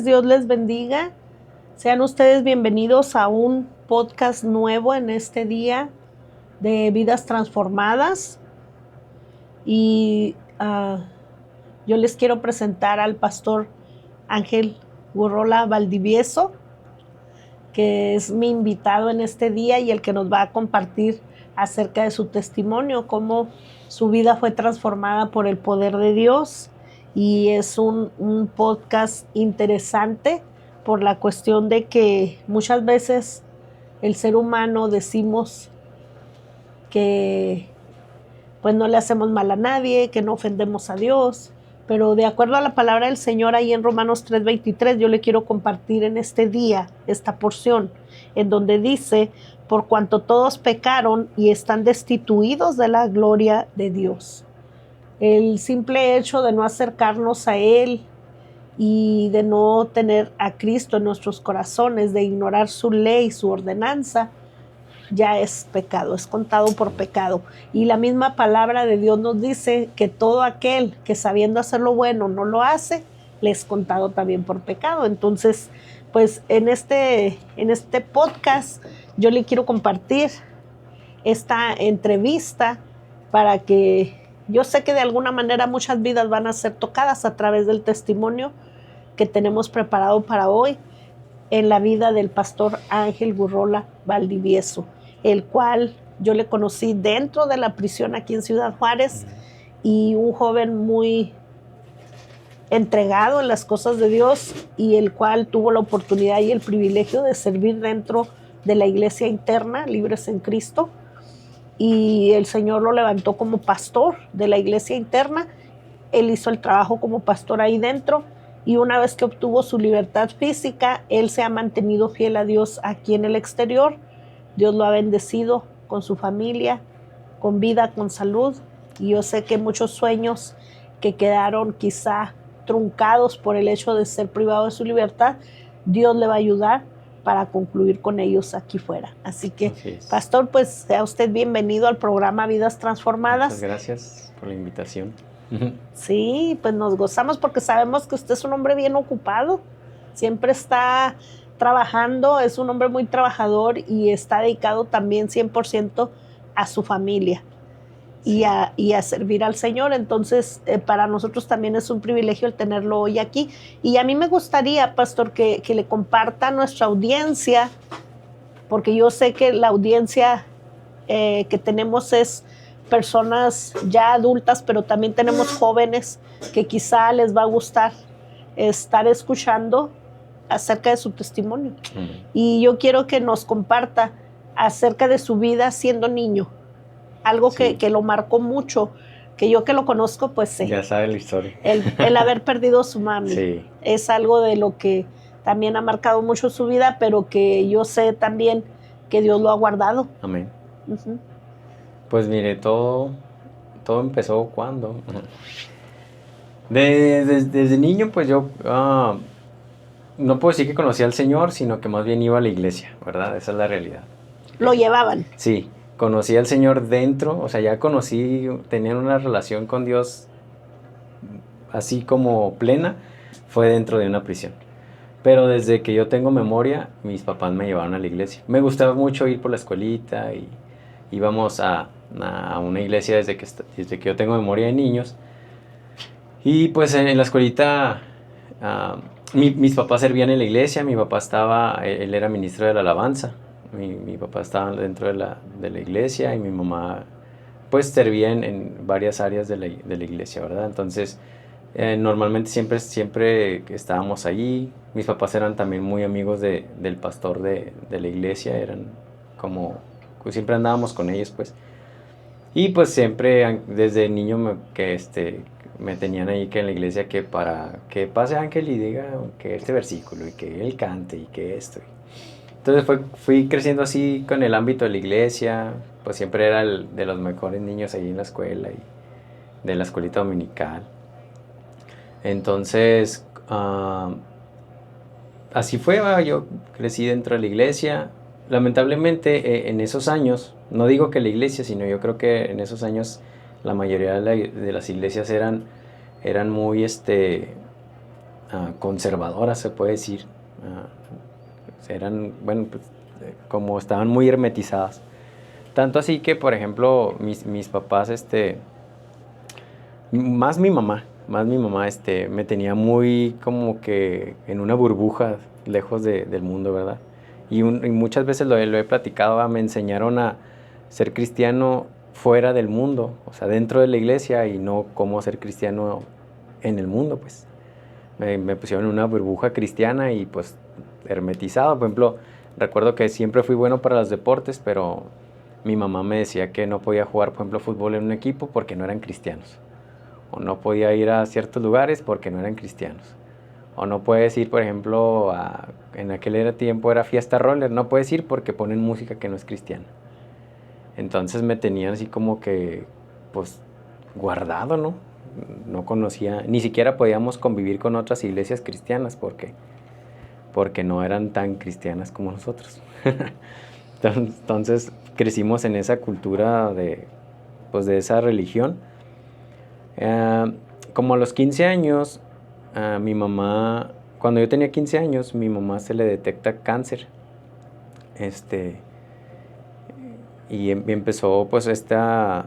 tardes, Dios les bendiga. Sean ustedes bienvenidos a un podcast nuevo en este día de Vidas Transformadas. Y yo les quiero presentar al pastor Ángel Gurrola Valdivieso, que es mi invitado en este día y el que nos va a compartir acerca de su testimonio, cómo su vida fue transformada por el poder de Dios. Y es un podcast interesante por la cuestión de que muchas veces el ser humano decimos que pues no le hacemos mal a nadie, que no ofendemos a Dios, pero de acuerdo a la palabra del Señor ahí en Romanos 3:23, yo le quiero compartir en este día esta porción, en donde dice, por cuanto todos pecaron y están destituidos de la gloria de Dios. El simple hecho de no acercarnos a Él y de no tener a Cristo en nuestros corazones, de ignorar su ley, su ordenanza, ya es pecado, es contado por pecado. Y la misma palabra de Dios nos dice que todo aquel que sabiendo hacer lo bueno no lo hace, le es contado también por pecado. Entonces, pues en este podcast yo le quiero compartir esta entrevista para que yo sé que de alguna manera muchas vidas van a ser tocadas a través del testimonio que tenemos preparado para hoy en la vida del pastor Ángel Gurrola Valdivieso, el cual yo le conocí dentro de la prisión aquí en Ciudad Juárez, y un joven muy entregado en las cosas de Dios, y el cual tuvo la oportunidad y el privilegio de servir dentro de la iglesia interna, Libres en Cristo, y el Señor lo levantó como pastor de la iglesia interna. Él hizo el trabajo como pastor ahí dentro, y una vez que obtuvo su libertad física, él se ha mantenido fiel a Dios aquí en el exterior. Dios lo ha bendecido con su familia, con vida, con salud, y yo sé que muchos sueños que quedaron quizá truncados por el hecho de ser privado de su libertad, Dios le va a ayudar para concluir con ellos aquí fuera. Así que, pastor, pues sea usted bienvenido al programa Vidas Transformadas. Muchas gracias por la invitación. Sí, pues nos gozamos porque sabemos que usted es un hombre bien ocupado, siempre está trabajando, es un hombre muy trabajador y está dedicado también 100% a su familia. Sí. y a servir al Señor. Entonces, para nosotros también es un privilegio el tenerlo hoy aquí. Y a mí me gustaría, pastor, que le comparta a nuestra audiencia, porque yo sé que la audiencia que tenemos es personas ya adultas, pero también tenemos jóvenes que quizá les va a gustar estar escuchando acerca de su testimonio. Y yo quiero que nos comparta acerca de su vida siendo niño, algo que lo marcó mucho, que yo que lo conozco, pues sé. Ya sabe la historia. El haber perdido a su mami. Sí. Es algo de lo que también ha marcado mucho su vida, pero que yo sé también que Dios lo ha guardado. Amén. Pues mire, todo empezó cuando. Desde niño, pues yo no puedo decir que conocía al Señor, sino que más bien iba a la iglesia, ¿verdad? Esa es la realidad. ¿Lo llevaban? Sí, conocí al Señor dentro, o sea, ya tenían una relación con Dios así como plena, fue dentro de una prisión. Pero desde que yo tengo memoria, mis papás me llevaron a la iglesia. Me gustaba mucho ir por la escuelita y íbamos a una iglesia desde que yo tengo memoria de niños. Y pues en la escuelita, mis papás servían en la iglesia, mi papá él era ministro de la alabanza. Mi papá estaba dentro de la iglesia y mi mamá pues servía en varias áreas de la iglesia, ¿verdad? Entonces, normalmente siempre estábamos allí. Mis papás eran también muy amigos del pastor de la iglesia, eran como, pues siempre andábamos con ellos, pues. Y pues siempre, desde niño, me tenían ahí que en la iglesia que para que pase Ángel y diga que este versículo y que él cante y que esto. Entonces fui creciendo así con el ámbito de la iglesia, pues siempre era de los mejores niños ahí en la escuela y de la escuelita dominical. Entonces, así fue, yo crecí dentro de la iglesia. Lamentablemente, en esos años, no digo que la iglesia, sino yo creo que en esos años la mayoría de las iglesias eran muy, conservadoras, se puede decir. Eran, bueno, pues, como estaban muy hermetizadas. Tanto así que, por ejemplo, mis papás, más mi mamá, me tenía muy como que en una burbuja lejos del mundo, ¿verdad? Y muchas veces lo he platicado, me enseñaron a ser cristiano fuera del mundo, o sea, dentro de la iglesia, y no cómo ser cristiano en el mundo, pues. Me pusieron en una burbuja cristiana y pues hermetizado. Por ejemplo, recuerdo que siempre fui bueno para los deportes, pero mi mamá me decía que no podía jugar, por ejemplo, fútbol en un equipo porque no eran cristianos. O no podía ir a ciertos lugares porque no eran cristianos. O no puedes ir, por ejemplo, en aquel tiempo era fiesta roller, no puedes ir porque ponen música que no es cristiana. Entonces me tenían así como que, pues, guardado, ¿no? No conocía, ni siquiera podíamos convivir con otras iglesias cristianas porque no eran tan cristianas como nosotros. Entonces crecimos en esa cultura pues, de esa religión. Como a los 15 años, mi mamá, cuando yo tenía 15 años, mi mamá se le detecta cáncer. Y empezó pues este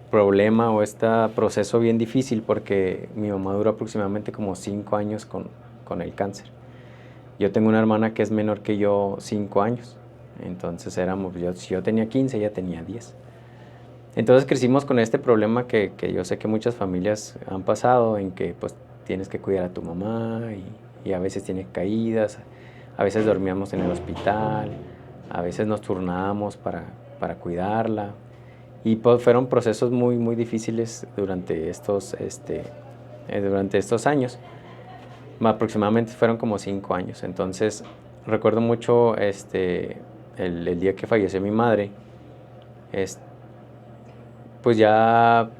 problema o este proceso bien difícil porque mi mamá duró aproximadamente como 5 años con el cáncer. Yo tengo una hermana que es menor que yo 5 años. Entonces si yo tenía 15, ella tenía 10. Entonces crecimos con este problema que yo sé que muchas familias han pasado, en que pues tienes que cuidar a tu mamá y a veces tiene caídas, a veces dormíamos en el hospital, a veces nos turnábamos para cuidarla. Y pues fueron procesos muy, muy difíciles durante estos años. Aproximadamente fueron como 5 años. Entonces recuerdo mucho el día que falleció mi madre. Pues ya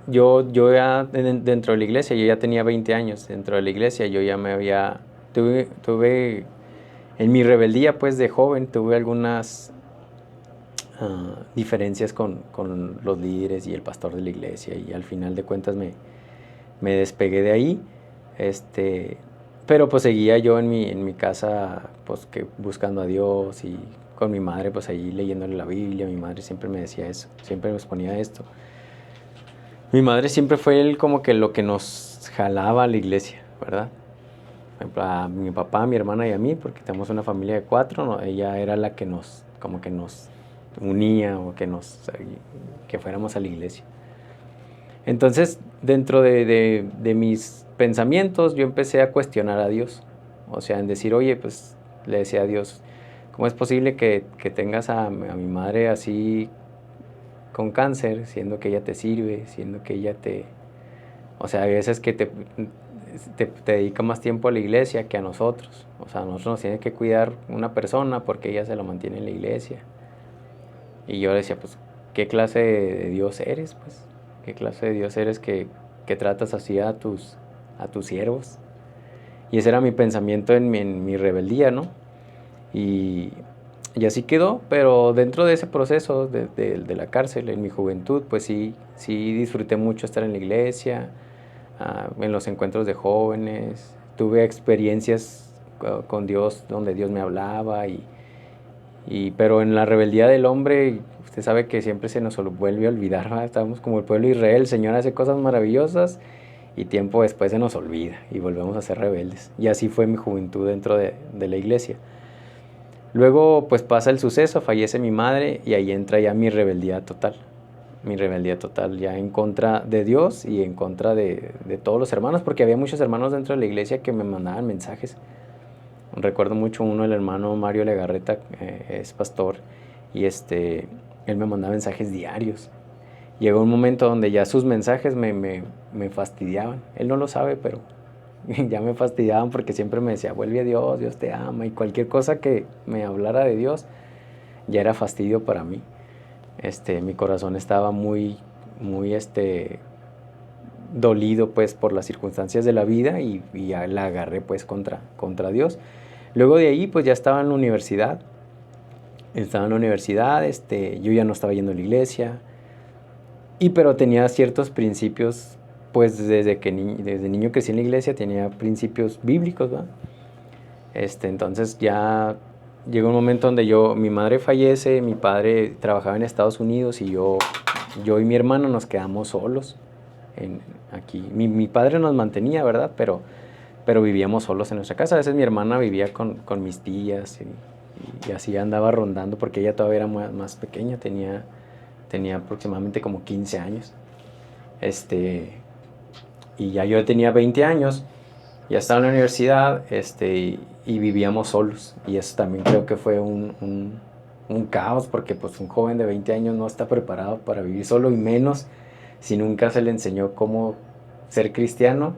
yo ya dentro de la iglesia, yo ya tenía 20 años dentro de la iglesia, yo ya tuve en mi rebeldía pues de joven, tuve algunas diferencias con los líderes y el pastor de la iglesia, y al final de cuentas me despegué de ahí, pero pues seguía yo en mi casa pues buscando a Dios, y con mi madre pues ahí leyéndole la Biblia. Mi madre siempre me decía eso, siempre nos ponía esto. Mi madre siempre fue como que lo que nos jalaba a la iglesia, ¿verdad? Por ejemplo, a mi papá, a mi hermana y a mí, porque tenemos una familia de 4, ¿no? Ella era la que nos unía, o que fuéramos a la iglesia. Entonces, dentro de mis pensamientos, yo empecé a cuestionar a Dios. O sea, en decir, oye, pues le decía a Dios, ¿cómo es posible que tengas a mi madre así con cáncer, siendo que ella te sirve, siendo que ella o sea, hay veces que te dedica más tiempo a la iglesia que a nosotros? O sea, a nosotros nos tiene que cuidar una persona porque ella se lo mantiene en la iglesia. Y yo decía, pues, ¿qué clase de Dios eres, pues? ¿Qué clase de Dios eres que tratas así a tus siervos? Y ese era mi pensamiento en mi rebeldía, ¿no? Y así quedó, pero dentro de ese proceso de la cárcel, en mi juventud, pues sí disfruté mucho estar en la iglesia, en los encuentros de jóvenes. Tuve experiencias con Dios donde Dios me hablaba, pero en la rebeldía del hombre, usted sabe que siempre se nos vuelve a olvidar, ¿verdad? Estamos como el pueblo de Israel, el Señor hace cosas maravillosas y tiempo después se nos olvida y volvemos a ser rebeldes. Y así fue mi juventud dentro de la iglesia. Luego pues pasa el suceso, fallece mi madre, y ahí entra ya mi rebeldía total ya en contra de Dios y en contra de todos los hermanos, porque había muchos hermanos dentro de la iglesia que me mandaban mensajes. Recuerdo mucho uno, el hermano Mario Legarreta, es pastor, y él me mandaba mensajes diarios. Llegó un momento donde ya sus mensajes me fastidiaban. Él no lo sabe, pero ya me fastidiaban porque siempre me decía, vuelve a Dios, Dios te ama, y cualquier cosa que me hablara de Dios ya era fastidio para mí. Mi corazón estaba muy, muy dolido pues por las circunstancias de la vida, y ya la agarré pues contra Dios. Luego de ahí pues ya estaba en la universidad. Yo ya no estaba yendo a la iglesia, pero tenía ciertos principios pues desde niño crecí en la iglesia, tenía principios bíblicos, ¿va? Entonces ya llegó un momento donde mi madre fallece, mi padre trabajaba en Estados Unidos y yo y mi hermano nos quedamos solos aquí. Mi padre nos mantenía, ¿verdad? Pero vivíamos solos en nuestra casa. A veces mi hermana vivía con mis tías y así andaba rondando porque ella todavía era más pequeña, tenía aproximadamente como 15 años. Y ya yo tenía 20 años, ya estaba en la universidad, y vivíamos solos. Y eso también creo que fue un caos, porque pues un joven de 20 años no está preparado para vivir solo, y menos si nunca se le enseñó cómo ser cristiano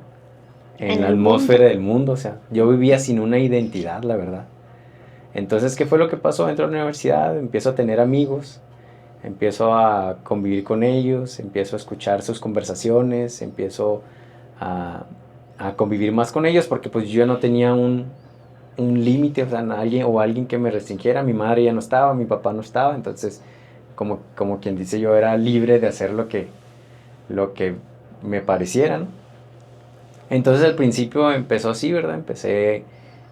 en la atmósfera del mundo. O sea, yo vivía sin una identidad, la verdad. Entonces, ¿qué fue lo que pasó? Entro a la universidad, empiezo a tener amigos, empiezo a convivir con ellos, empiezo a escuchar sus conversaciones, empiezo a convivir más con ellos, porque pues yo no tenía un límite, o sea, alguien que me restringiera. Mi madre ya no estaba, mi papá no estaba, entonces como quien dice, yo era libre de hacer lo que me pareciera, ¿no? Entonces al principio empezó así, ¿verdad?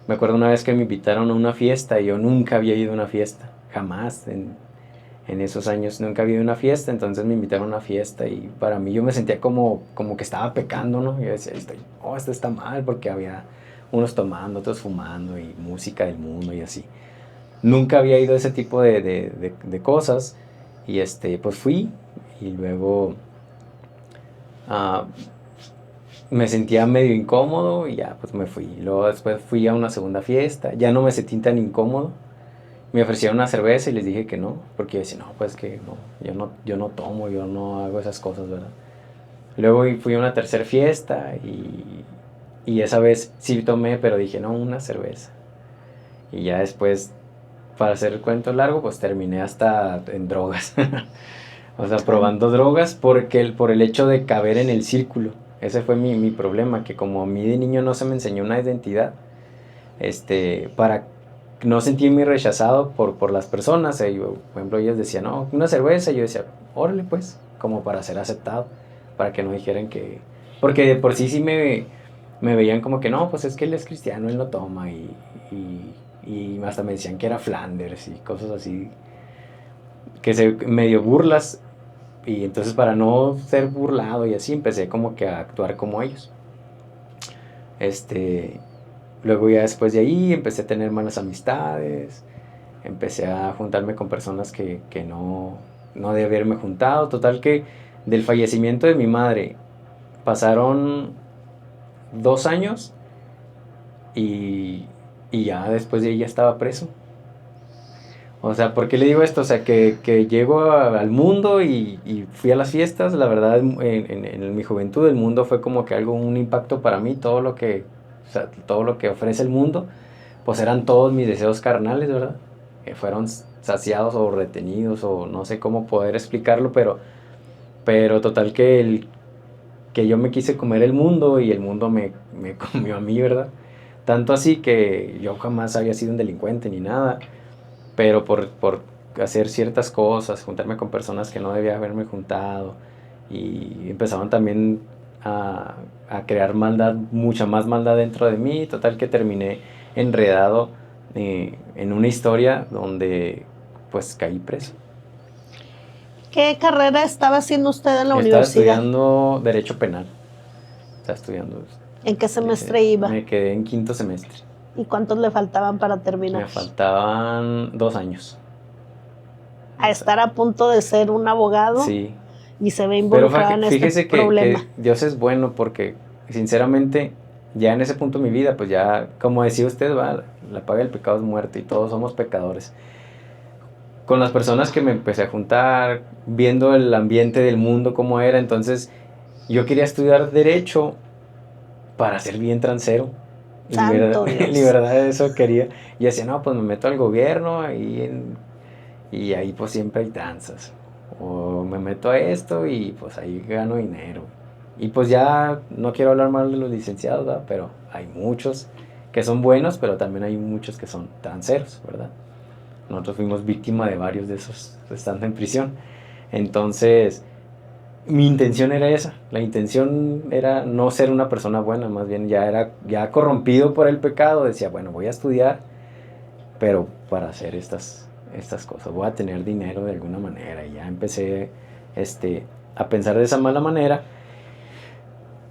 Me acuerdo una vez que me invitaron a una fiesta y yo nunca había ido a una fiesta, jamás, en esos años nunca había ido a una fiesta. Entonces me invitaron a una fiesta y para mí yo me sentía como que estaba pecando, ¿no? Yo decía, esto está mal, porque había unos tomando, otros fumando y música del mundo y así. Nunca había ido a ese tipo de cosas y pues fui, y luego me sentía medio incómodo y ya pues me fui. Luego después fui a una segunda fiesta, ya no me sentí tan incómodo. Me ofrecieron una cerveza y les dije que no, porque yo decía, no, pues que no, yo no tomo, yo no hago esas cosas, ¿verdad? Luego fui a una tercera fiesta y esa vez sí tomé, pero dije, no, una cerveza. Y ya después, para hacer el cuento largo, pues terminé hasta en drogas. O sea, probando drogas por el hecho de caber en el círculo. Ese fue mi problema, que como a mí de niño no se me enseñó una identidad, para no sentirme rechazado por las personas. Por ejemplo, ellos decían, no, una cerveza, y yo decía, órale pues, como para ser aceptado, para que no dijeran que... Porque de por sí me veían como que no, pues es que él es cristiano, él no toma, y hasta me decían que era Flanders y cosas así, que se medio burlas. Y entonces, para no ser burlado y así, empecé como que a actuar como ellos. Luego ya después de ahí empecé a tener malas amistades, empecé a juntarme con personas que no debía haberme juntado. Total que del fallecimiento de mi madre pasaron 2 años y ya después de ahí ya estaba preso. O sea, ¿por qué le digo esto? O sea, que llego al mundo y fui a las fiestas. La verdad, en mi juventud el mundo fue como que un impacto para mí. Todo lo que ofrece el mundo, pues eran todos mis deseos carnales, ¿verdad? Que fueron saciados o retenidos, o no sé cómo poder explicarlo, pero total que yo me quise comer el mundo y el mundo me comió a mí, ¿verdad? Tanto así que yo jamás había sido un delincuente ni nada, pero por hacer ciertas cosas, juntarme con personas que no debía haberme juntado, y empezaban también a crear maldad, mucha más maldad dentro de mí. Total que terminé enredado en una historia donde pues caí preso. ¿Qué carrera estaba haciendo usted en la Estaba universidad? estudiando Derecho Penal. Estaba estudiando. ¿En qué semestre iba? Me quedé en 5º semestre. ¿Y cuántos le faltaban para terminar? Me faltaban 2 años. A estar a punto de ser un abogado. Sí. Y se ve involucrado en este problema. Que Dios es bueno, porque sinceramente ya en ese punto de mi vida, pues ya, como decía usted, la paga del pecado es muerte y todos somos pecadores. Con las personas que me empecé a juntar, viendo el ambiente del mundo como era, entonces yo quería estudiar Derecho para ser bien transero. Santo Dios. Y verdad eso quería. Y decía, no, pues me meto al gobierno y ahí pues siempre hay tranzas. O me meto a esto y pues ahí gano dinero. Y pues ya no quiero hablar mal de los licenciados, ¿verdad? Pero hay muchos que son buenos, pero también hay muchos que son transeros, ¿verdad? Nosotros fuimos víctima de varios de esos estando en prisión. Entonces, mi intención era esa. La intención era no ser una persona buena, más bien ya corrompido por el pecado. Decía, bueno, voy a estudiar, pero para hacer estas cosas. Voy a tener dinero de alguna manera. Y ya empecé a pensar de esa mala manera.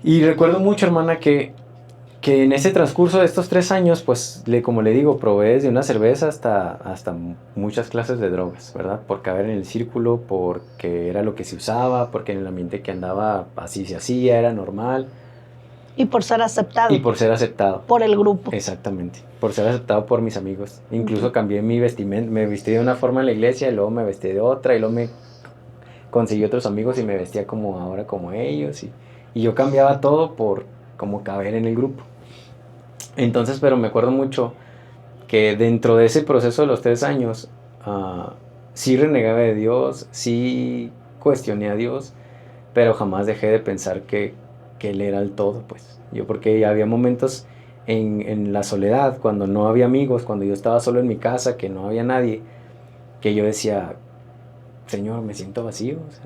Y recuerdo mucho, hermana, que en ese transcurso de estos 3 años, pues, como le digo, probé desde una cerveza hasta muchas clases de drogas, ¿verdad? Por caber en el círculo, porque era lo que se usaba, porque en el ambiente que andaba así se hacía, era normal. Y por ser aceptado. Y por ser aceptado. Por el grupo. Exactamente. Por ser aceptado por mis amigos. Incluso cambié mi vestimenta. Me vestí de una forma en la iglesia y luego me vestí de otra y luego me conseguí otros amigos y me vestía como ahora como ellos. Y yo cambiaba todo por como caber en el grupo. Entonces, pero me acuerdo mucho que dentro de ese proceso de los 3 años, sí renegaba de Dios, sí cuestioné a Dios, pero jamás dejé de pensar que Él era el todo, pues. Yo porque había momentos en la soledad, cuando no había amigos, cuando yo estaba solo en mi casa, que no había nadie, que yo decía, Señor, me siento vacío, o sea,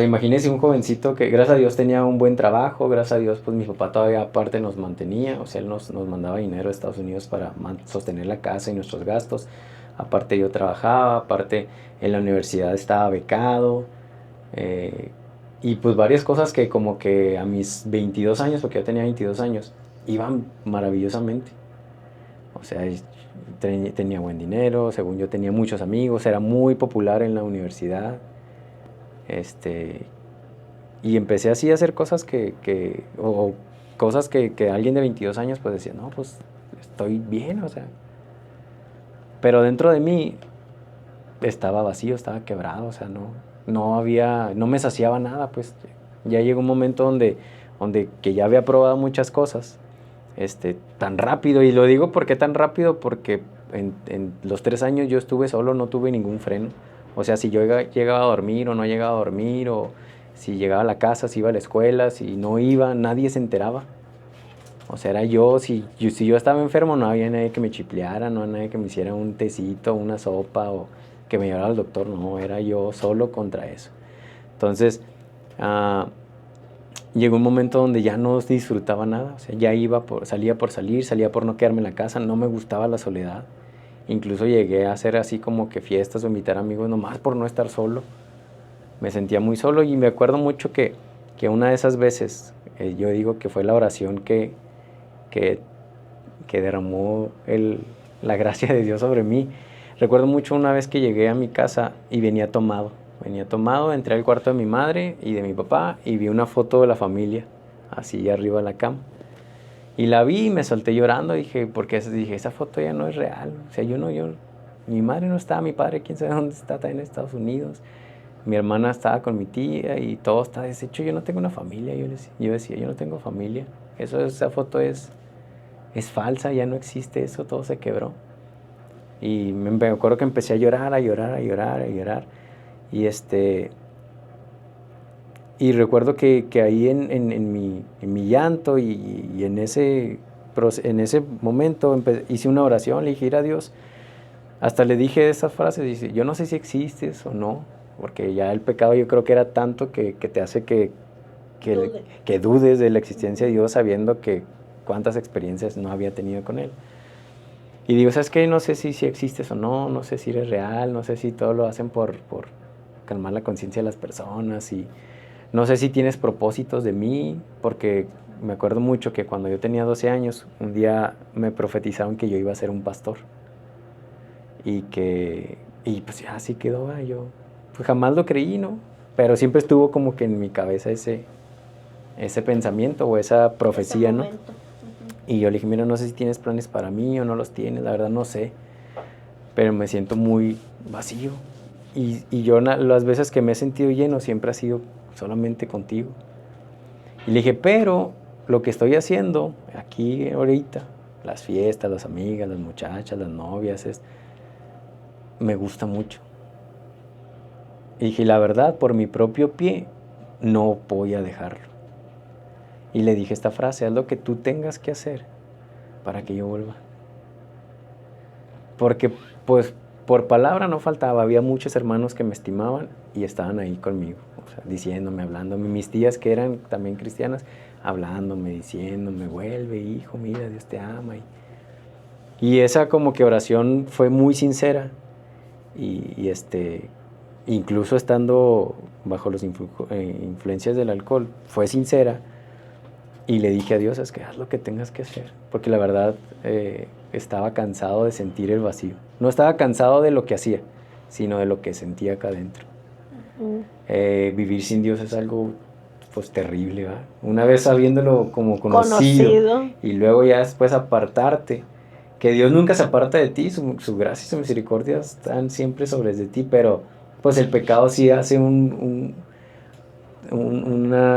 imagínese un jovencito que gracias a Dios tenía un buen trabajo, gracias a Dios pues mi papá todavía aparte nos mantenía, o sea, él nos mandaba dinero a Estados Unidos para sostener la casa y nuestros gastos, aparte yo trabajaba, aparte en la universidad estaba becado, y pues varias cosas que como que a mis 22 años, porque yo tenía 22 años, iban maravillosamente, o sea, tenía buen dinero, según yo tenía muchos amigos, era muy popular en la universidad, y empecé así a hacer cosas o cosas que alguien de 22 años pues decía, no, pues estoy bien, o sea. Pero dentro de mí estaba vacío, estaba quebrado, o sea, no me saciaba nada, pues. Ya llegó un momento donde que ya había probado muchas cosas, tan rápido, y lo digo porque tan rápido, porque en los 3 años yo estuve solo, no tuve ningún freno. O sea, si yo llegaba a dormir o no llegaba a dormir, o si llegaba a la casa, si iba a la escuela, si no iba, nadie se enteraba. O sea, era yo, si yo estaba enfermo, no había nadie que me chipleara, no había nadie que me hiciera un tecito, una sopa, o que me llevara al doctor, no, era yo solo contra eso. Entonces, llegó un momento donde ya no disfrutaba nada, o sea, ya salía por salir, salía por no quedarme en la casa, no me gustaba la soledad. Incluso llegué a hacer así como que fiestas o invitar amigos nomás por no estar solo. Me sentía muy solo y me acuerdo mucho que una de esas veces, yo digo que fue la oración que derramó la gracia de Dios sobre mí. Recuerdo mucho una vez que llegué a mi casa y venía tomado, entré al cuarto de mi madre y de mi papá y vi una foto de la familia, así arriba de la cama. Y la vi y me solté llorando, porque dije, esa foto ya no es real. O sea, mi madre no estaba, mi padre quién sabe dónde está, está en Estados Unidos. Mi hermana estaba con mi tía y todo está deshecho. Yo no tengo una familia, yo decía, yo no tengo familia. Esa foto es falsa, ya no existe eso, todo se quebró. Y me acuerdo que empecé a llorar. Y recuerdo que ahí en mi llanto y en ese momento hice una oración, le dije, ir a Dios. Hasta le dije esas frases, dice, yo no sé si existes o no, porque ya el pecado yo creo que era tanto que te hace que dudes de la existencia de Dios, sabiendo que cuántas experiencias no había tenido con Él. Y digo, ¿sabes qué? No sé si existes o no sé si eres real, no sé si todo lo hacen por calmar la conciencia de las personas, y no sé si tienes propósitos de mí, porque me acuerdo mucho que cuando yo tenía 12 años, un día me profetizaron que yo iba a ser un pastor. Y pues ya así quedó, yo pues jamás lo creí, ¿no? Pero siempre estuvo como que en mi cabeza ese pensamiento o esa profecía, ¿no? Y yo le dije, mira, no sé si tienes planes para mí o no los tienes, la verdad no sé, pero me siento muy vacío. Y yo las veces que me he sentido lleno siempre ha sido solamente contigo. Y le dije, pero lo que estoy haciendo aquí ahorita, las fiestas, las amigas, las muchachas, las novias, me gusta mucho. Y dije, la verdad, por mi propio pie, no voy a dejarlo. Y le dije esta frase, haz lo que tú tengas que hacer para que yo vuelva. Porque, pues, por palabra no faltaba, había muchos hermanos que me estimaban y estaban ahí conmigo. sea, diciéndome, hablándome, mis tías que eran también cristianas, hablándome, diciéndome, vuelve hijo, mira, Dios te ama. Y esa como que oración fue muy sincera y incluso estando bajo las influencias del alcohol, fue sincera y le dije a Dios, es que haz lo que tengas que hacer, porque la verdad estaba cansado de sentir el vacío. No estaba cansado de lo que hacía, sino de lo que sentía acá adentro. Vivir sin Dios es algo pues terrible, ¿va? Una vez sabiéndolo como conocido y luego ya después apartarte, que Dios nunca se aparta de ti, su gracia y su misericordia están siempre sobre de ti, pero pues el pecado sí hace una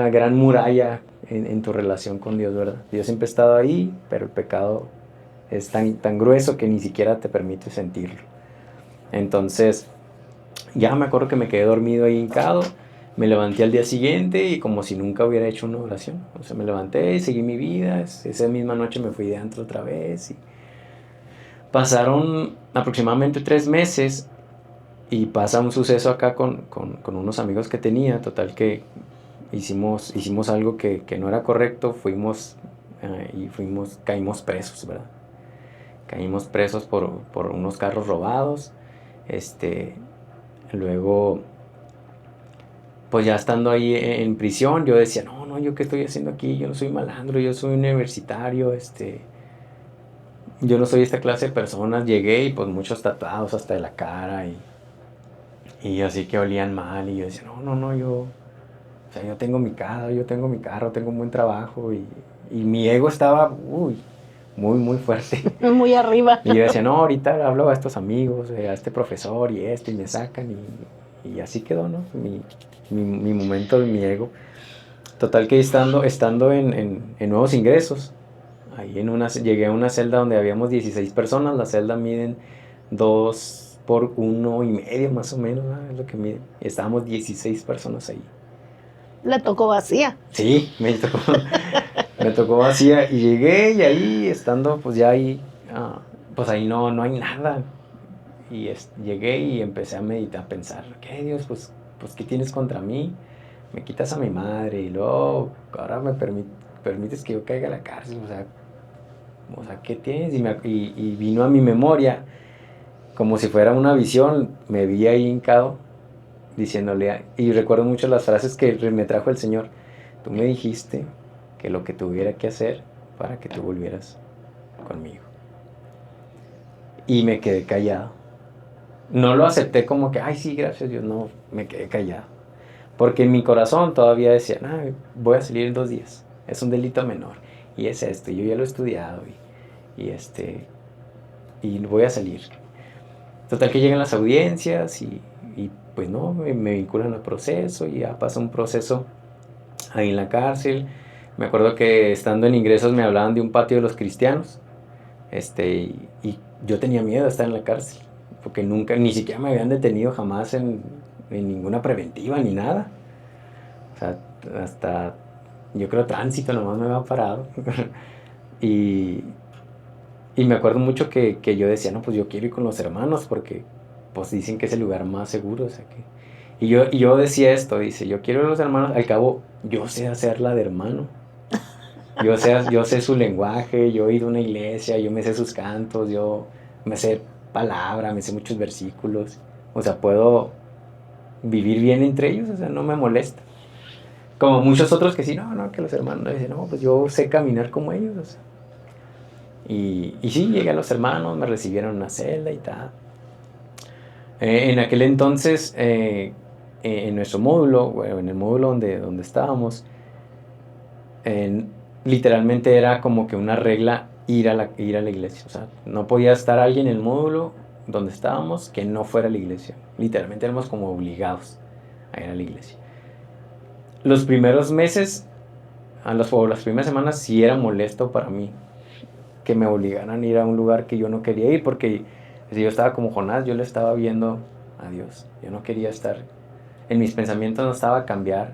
gran muralla en tu relación con Dios, ¿verdad? Dios siempre ha estado ahí, pero el pecado es tan grueso que ni siquiera te permite sentirlo. Entonces, ya me acuerdo que me quedé dormido ahí hincado, me levanté al día siguiente y como si nunca hubiera hecho una oración. O sea, me levanté y seguí mi vida, esa misma noche me fui de antro otra vez y pasaron aproximadamente 3 meses y pasa un suceso acá con unos amigos que tenía, total que hicimos algo que no era correcto, caímos presos, ¿verdad? Caímos presos por unos carros robados, luego, pues ya estando ahí en prisión, yo decía, no, ¿yo qué estoy haciendo aquí? Yo no soy malandro, yo soy universitario, yo no soy esta clase de personas. Llegué y pues muchos tatuados hasta de la cara y así que olían mal y yo decía, no, o sea, yo tengo mi casa, yo tengo mi carro, tengo un buen trabajo y mi ego estaba, muy, muy fuerte. Muy arriba. Y yo decía, no, ahorita hablo a estos amigos, a este profesor y me sacan y así quedó, ¿no? Mi momento de mi ego. Total que estando en nuevos ingresos, ahí llegué a una celda donde habíamos 16 personas, la celda miden 2 por 1.5 más o menos, ¿no? Es lo que mide. Estábamos 16 personas ahí. Le tocó vacía. Sí, me tocó vacía y llegué y ahí estando pues ya ahí, pues ahí no hay nada. Y llegué y empecé a meditar, a pensar, ¿qué Dios? Pues ¿qué tienes contra mí? Me quitas a mi madre y luego ahora me permites que yo caiga a la cárcel, o sea, ¿qué tienes? Y vino a mi memoria, como si fuera una visión, me vi ahí hincado, diciéndole, y recuerdo mucho las frases que me trajo el Señor, tú me dijiste que lo que tuviera que hacer para que tú volvieras conmigo. Y me quedé callado. No lo acepté como que, ay, sí, gracias Dios, no, me quedé callado. Porque en mi corazón todavía decía, voy a salir en 2 días, es un delito menor, y es esto, yo ya lo he estudiado, y voy a salir. Total que llegan las audiencias, y pues no, me vinculan al proceso, y ya pasa un proceso ahí en la cárcel. Me acuerdo que estando en ingresos me hablaban de un patio de los cristianos, y yo tenía miedo de estar en la cárcel, porque nunca, ni siquiera me habían detenido jamás en ninguna preventiva ni nada. O sea, hasta yo creo tránsito nomás me había parado. y me acuerdo mucho que yo decía, no, pues yo quiero ir con los hermanos porque pues dicen que es el lugar más seguro. O sea que... Y yo decía esto, dice, yo quiero ir a los hermanos, al cabo yo sé hacerla de hermano. Yo sé su lenguaje, yo he ido a una iglesia, yo me sé sus cantos, yo me sé palabra, me sé muchos versículos. O sea, puedo vivir bien entre ellos, o sea, no me molesta. Como muchos otros que sí, que los hermanos dicen, no, pues yo sé caminar como ellos. O sea. Y sí, llegué a los hermanos, me recibieron en una celda y tal. En aquel entonces, en nuestro módulo, bueno, en el módulo donde estábamos, literalmente era como que una regla ir a la iglesia. O sea, no podía estar alguien en el módulo donde estábamos que no fuera a la iglesia. Literalmente éramos como obligados a ir a la iglesia. Los primeros meses, o las primeras semanas, sí era molesto para mí que me obligaran a ir a un lugar que yo no quería ir, porque si yo estaba como Jonás, yo le estaba viendo a Dios. Yo no quería estar, en mis pensamientos no estaba cambiar.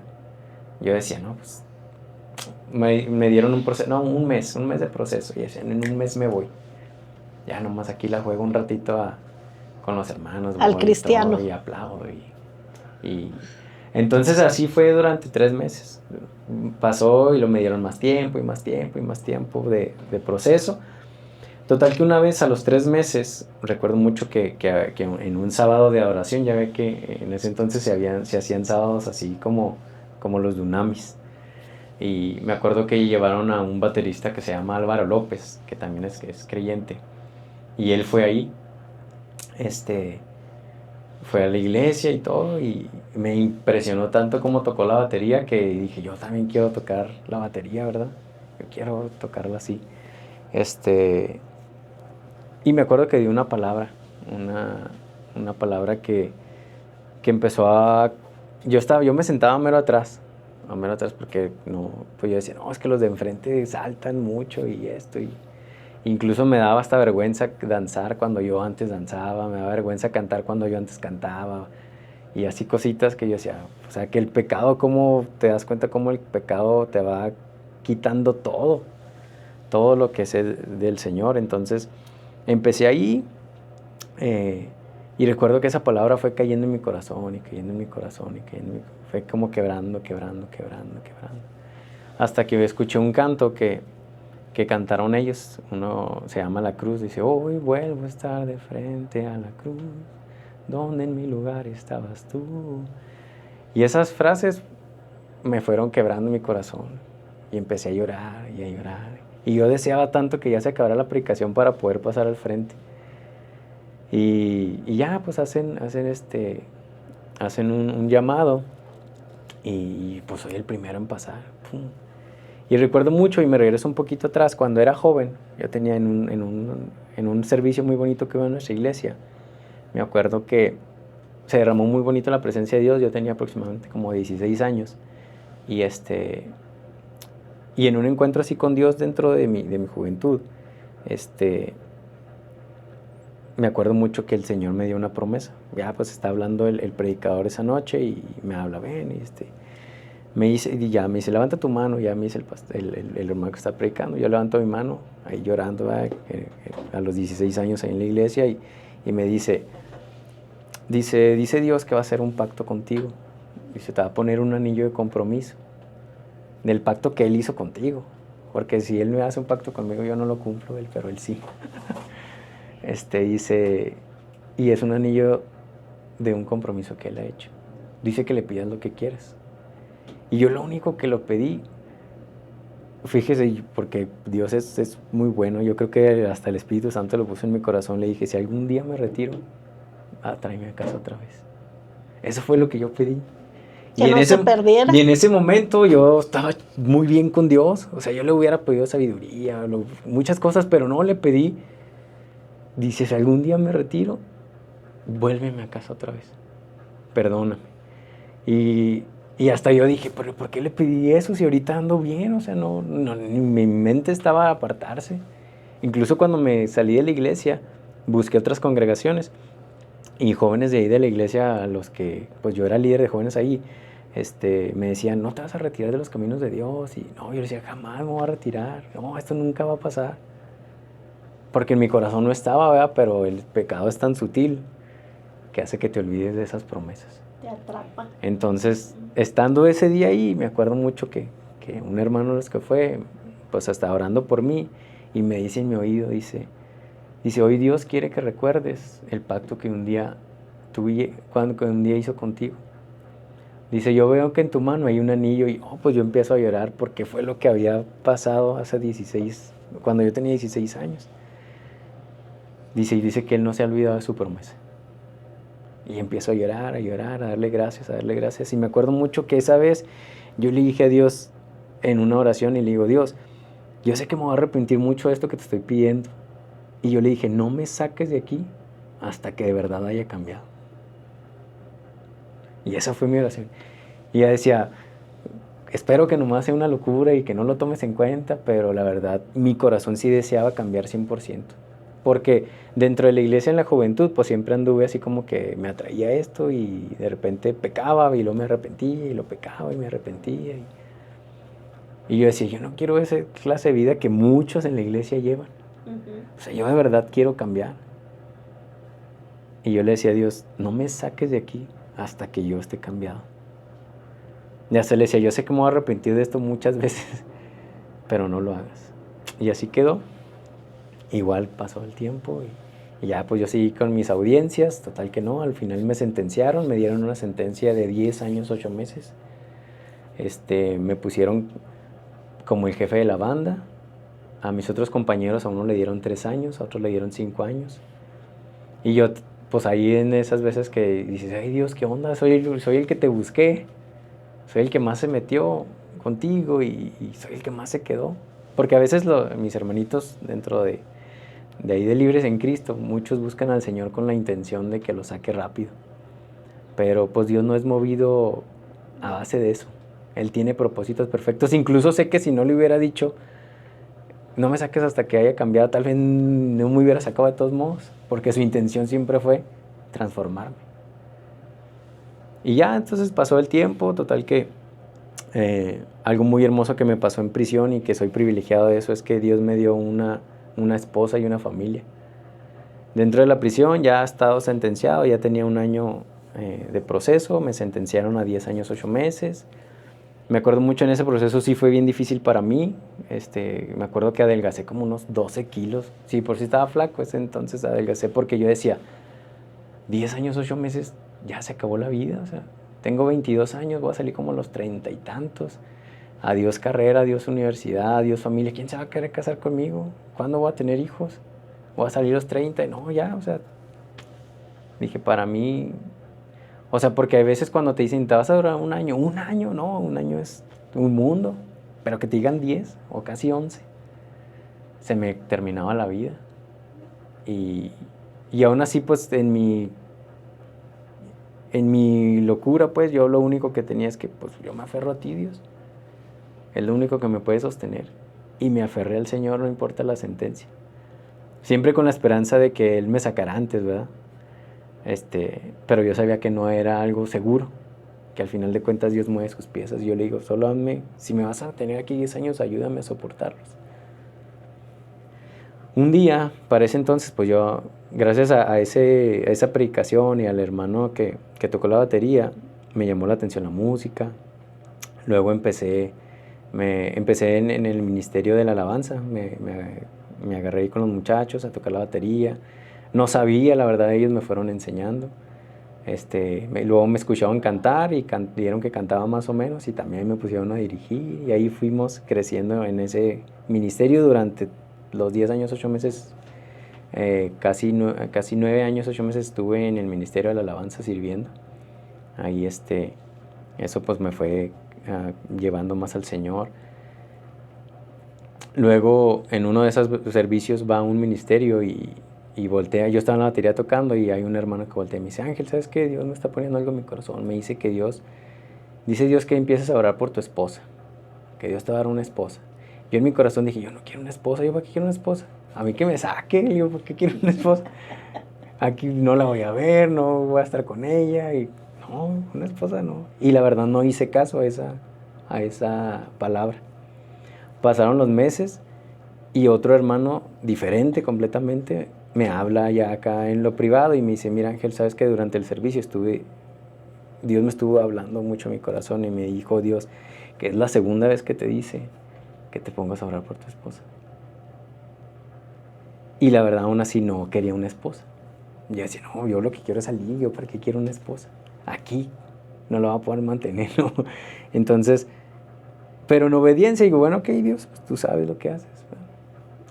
Yo decía, no, pues me dieron un proceso, un mes de proceso, y decían, en un mes me voy. Ya nomás aquí la juego un ratito con los hermanos. Al cristiano. Y aplaudo. Y Entonces así fue durante 3 meses. Pasó y lo me dieron más tiempo y más tiempo y más tiempo de proceso. Total que una vez a los 3 meses, recuerdo mucho que en un sábado de adoración, ya ve que en ese entonces se hacían sábados así como los dunamis. Y me acuerdo que llevaron a un baterista que se llama Álvaro López, que también es creyente. Y él fue ahí, fue a la iglesia y todo, y me impresionó tanto cómo tocó la batería que dije, yo también quiero tocar la batería, ¿verdad? Yo quiero tocarla así. Y me acuerdo que dio una palabra, una palabra que empezó a... Yo me sentaba mero atrás porque no, pues yo decía, no, es que los de enfrente saltan mucho y esto, y incluso me daba hasta vergüenza danzar cuando yo antes danzaba, me daba vergüenza cantar cuando yo antes cantaba, y así cositas que yo decía, o sea, que el pecado, cómo te das cuenta cómo el pecado te va quitando todo lo que es del Señor. Entonces empecé ahí, y recuerdo que esa palabra fue cayendo en mi corazón y cayendo en mi corazón y fue como quebrando, hasta que escuché un canto que cantaron ellos. Uno se llama La Cruz, dice, hoy vuelvo a estar de frente a la cruz, donde en mi lugar estabas tú. Y esas frases me fueron quebrando mi corazón y empecé a llorar y a llorar. Y yo deseaba tanto que ya se acabara la predicación para poder pasar al frente. Y ya pues hacen un llamado, y pues soy el primero en pasar. ¡Pum! Y recuerdo mucho, y me regreso un poquito atrás, cuando era joven, yo tenía en un servicio muy bonito que hubo en nuestra iglesia, me acuerdo que se derramó muy bonito la presencia de Dios. Yo tenía aproximadamente como 16 años, y y en un encuentro así con Dios dentro de mi juventud, me acuerdo mucho que el Señor me dio una promesa. Ya pues está hablando el predicador esa noche y me habla, ven, y me dice, levanta tu mano. Ya me dice el hermano que está predicando, yo levanto mi mano, ahí llorando, a los 16 años ahí en la iglesia, y me dice Dios que va a hacer un pacto contigo. Dice, te va a poner un anillo de compromiso del pacto que Él hizo contigo, porque si Él me hace un pacto conmigo, yo no lo cumplo, pero Él sí. Dice, y es un anillo de un compromiso que Él ha hecho. Dice que le pidas lo que quieras. Y yo lo único que lo pedí, fíjese, porque Dios es muy bueno, yo creo que hasta el Espíritu Santo lo puso en mi corazón, le dije, si algún día me retiro, tráeme a casa otra vez. Eso fue lo que yo pedí. Que no se perdiera. Y en ese momento yo estaba muy bien con Dios. O sea, yo le hubiera pedido sabiduría, muchas cosas, pero no le pedí. Dice, si algún día me retiro, vuélveme a casa otra vez. Perdóname. Y hasta yo dije, ¿pero por qué le pedí eso si ahorita ando bien? O sea, no, mi mente estaba a apartarse. Incluso cuando me salí de la iglesia, busqué otras congregaciones. Y jóvenes de ahí de la iglesia, a los que, pues yo era líder de jóvenes ahí, me decían, no te vas a retirar de los caminos de Dios. Y no, yo decía, jamás me voy a retirar. No, esto nunca va a pasar. Porque en mi corazón no estaba, ¿verdad? Pero el pecado es tan sutil que hace que te olvides de esas promesas. Te atrapa. Entonces, estando ese día ahí, me acuerdo mucho que un hermano de los que fue, pues estaba orando por mí, y me dice en mi oído, dice, hoy Dios quiere que recuerdes el pacto que un día hizo contigo. Dice, yo veo que en tu mano hay un anillo, y pues yo empiezo a llorar porque fue lo que había pasado cuando yo tenía 16 años. Dice que Él no se ha olvidado de su promesa. Y empiezo a llorar, a darle gracias. Y me acuerdo mucho que esa vez yo le dije a Dios en una oración, y le digo, Dios, yo sé que me voy a arrepentir mucho de esto que te estoy pidiendo. Y yo le dije, no me saques de aquí hasta que de verdad haya cambiado. Y esa fue mi oración. Y ella decía, espero que nomás sea una locura y que no lo tomes en cuenta, pero la verdad, mi corazón sí deseaba cambiar 100%. Porque dentro de la iglesia en la juventud, pues siempre anduve así como que me atraía esto, y de repente pecaba y luego me arrepentía, y lo pecaba y me arrepentía. Y yo decía, yo no quiero esa clase de vida que muchos en la iglesia llevan. O sea, yo de verdad quiero cambiar. Y yo le decía a Dios, no me saques de aquí hasta que yo esté cambiado. Y hasta le decía, yo sé que me voy a arrepentir de esto muchas veces, pero no lo hagas. Y así quedó. Igual pasó el tiempo y ya pues yo seguí con mis audiencias, total que no, al final me sentenciaron, me dieron una sentencia de 10 años, 8 meses. Me pusieron como el jefe de la banda. A mis otros compañeros, a uno le dieron 3 años, a otro le dieron 5 años. Y yo, pues ahí en esas veces que dices, ay Dios, ¿qué onda? Soy el que te busqué, soy el que más se metió contigo y soy el que más se quedó. Porque a veces mis hermanitos dentro de ahí de Libres en Cristo, muchos buscan al Señor con la intención de que lo saque rápido. Pero pues Dios no es movido a base de eso. Él tiene propósitos perfectos. Incluso sé que si no le hubiera dicho, no me saques hasta que haya cambiado, tal vez no me hubiera sacado de todos modos, porque su intención siempre fue transformarme. Y ya, entonces pasó el tiempo, total que algo muy hermoso que me pasó en prisión y que soy privilegiado de eso es que Dios me dio una esposa y una familia. Dentro de la prisión ya he estado sentenciado, ya tenía 1 año de proceso, me sentenciaron a 10 años, 8 meses. Me acuerdo mucho en ese proceso, sí fue bien difícil para mí. Me acuerdo que adelgacé como unos 12 kilos. Sí, por si estaba flaco ese entonces adelgacé porque yo decía, 10 años, 8 meses, ya se acabó la vida. O sea, tengo 22 años, voy a salir como a los 30 y tantos. Adiós carrera, adiós universidad, adiós familia. ¿Quién se va a querer casar conmigo? ¿Cuándo voy a tener hijos? Voy a salir a los 30. No, ya, o sea, dije, para mí, o sea, porque a veces cuando te dicen, te vas a durar 1 año, 1 año, no, 1 año es un mundo, pero que te digan 10 o casi 11, se me terminaba la vida. Y aún así, pues, en mi locura, pues, yo lo único que tenía es que, pues, yo me aferro a ti, Dios. Es lo único que me puede sostener. Y me aferré al Señor, no importa la sentencia. Siempre con la esperanza de que Él me sacara antes, ¿verdad? Pero yo sabía que no era algo seguro, que al final de cuentas Dios mueve sus piezas. Y yo le digo, solo hazme, si me vas a tener aquí 10 años, ayúdame a soportarlos. Un día, para ese entonces, pues yo, gracias a esa predicación y al hermano que tocó la batería, me llamó la atención la música. Luego empecé en el ministerio de la alabanza, me agarré ahí con los muchachos a tocar la batería. No sabía, la verdad, ellos me fueron enseñando. Luego me escuchaban cantar y vieron que cantaba más o menos y también me pusieron a dirigir y ahí fuimos creciendo en ese ministerio durante los 10 años, 8 meses, casi 9 años, 8 meses estuve en el ministerio de la alabanza sirviendo. Ahí eso pues me fue llevando más al Señor. Luego en uno de esos servicios va a un ministerio y voltea, yo estaba en la batería tocando y hay un hermano que voltea y me dice, Ángel, ¿sabes qué? Dios me está poniendo algo en mi corazón. Me dice dice Dios que empieces a orar por tu esposa, que Dios te va a dar una esposa. Yo en mi corazón dije, yo no quiero una esposa, ¿yo para qué quiero una esposa? A mí que me saque, le digo, ¿por qué quiero una esposa? Aquí no la voy a ver, no voy a estar con ella y no, una esposa no. Y la verdad no hice caso a esa palabra. Pasaron los meses y otro hermano diferente completamente me habla ya acá en lo privado y me dice, mira Ángel, sabes que durante el servicio Dios me estuvo hablando mucho a mi corazón y me dijo Dios que es la segunda vez que te dice que te pongas a orar por tu esposa. Y la verdad aún así no quería una esposa. Yo decía, no, yo lo que quiero es salir, yo para qué quiero una esposa. Aquí no lo va a poder mantener, ¿no? Entonces, pero en obediencia digo, bueno, ok Dios, pues tú sabes lo que haces.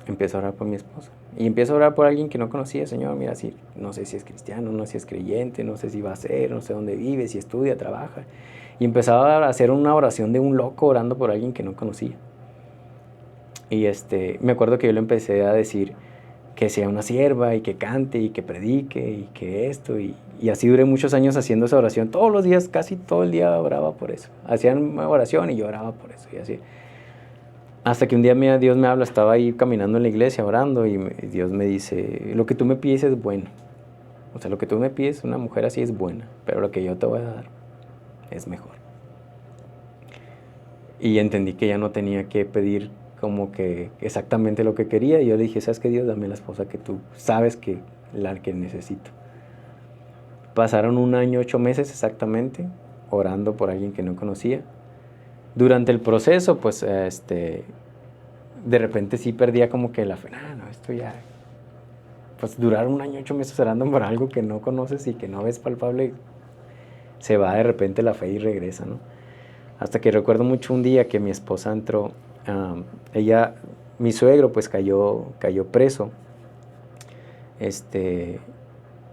Empiezo a orar por mi esposa. Y empiezo a orar por alguien que no conocía. Señor, mira, no sé si es cristiano, no sé si es creyente, no sé si va a ser, no sé dónde vive, si estudia, trabaja. Y empezaba a hacer una oración de un loco orando por alguien que no conocía. Y me acuerdo que yo le empecé a decir que sea una sierva y que cante y que predique y que esto. Y así duré muchos años haciendo esa oración. Todos los días, casi todo el día oraba por eso. Hacían una oración y yo oraba por eso y así. Hasta que un día Dios me habla, estaba ahí caminando en la iglesia orando y Dios me dice, lo que tú me pides es bueno. O sea, lo que tú me pides, una mujer así es buena, pero lo que yo te voy a dar es mejor. Y entendí que ya no tenía que pedir como que exactamente lo que quería. Y yo le dije, ¿sabes qué, Dios? Dame la esposa que tú sabes que la que necesito. Pasaron 1 año, 8 meses exactamente, orando por alguien que no conocía. Durante el proceso, pues, de repente sí perdía como que la fe. No, esto ya, pues durar 1 año, 8 meses orando por algo que no conoces y que no ves palpable, se va de repente la fe y regresa, ¿no? Hasta que recuerdo mucho un día que mi esposa entró, mi suegro pues cayó preso,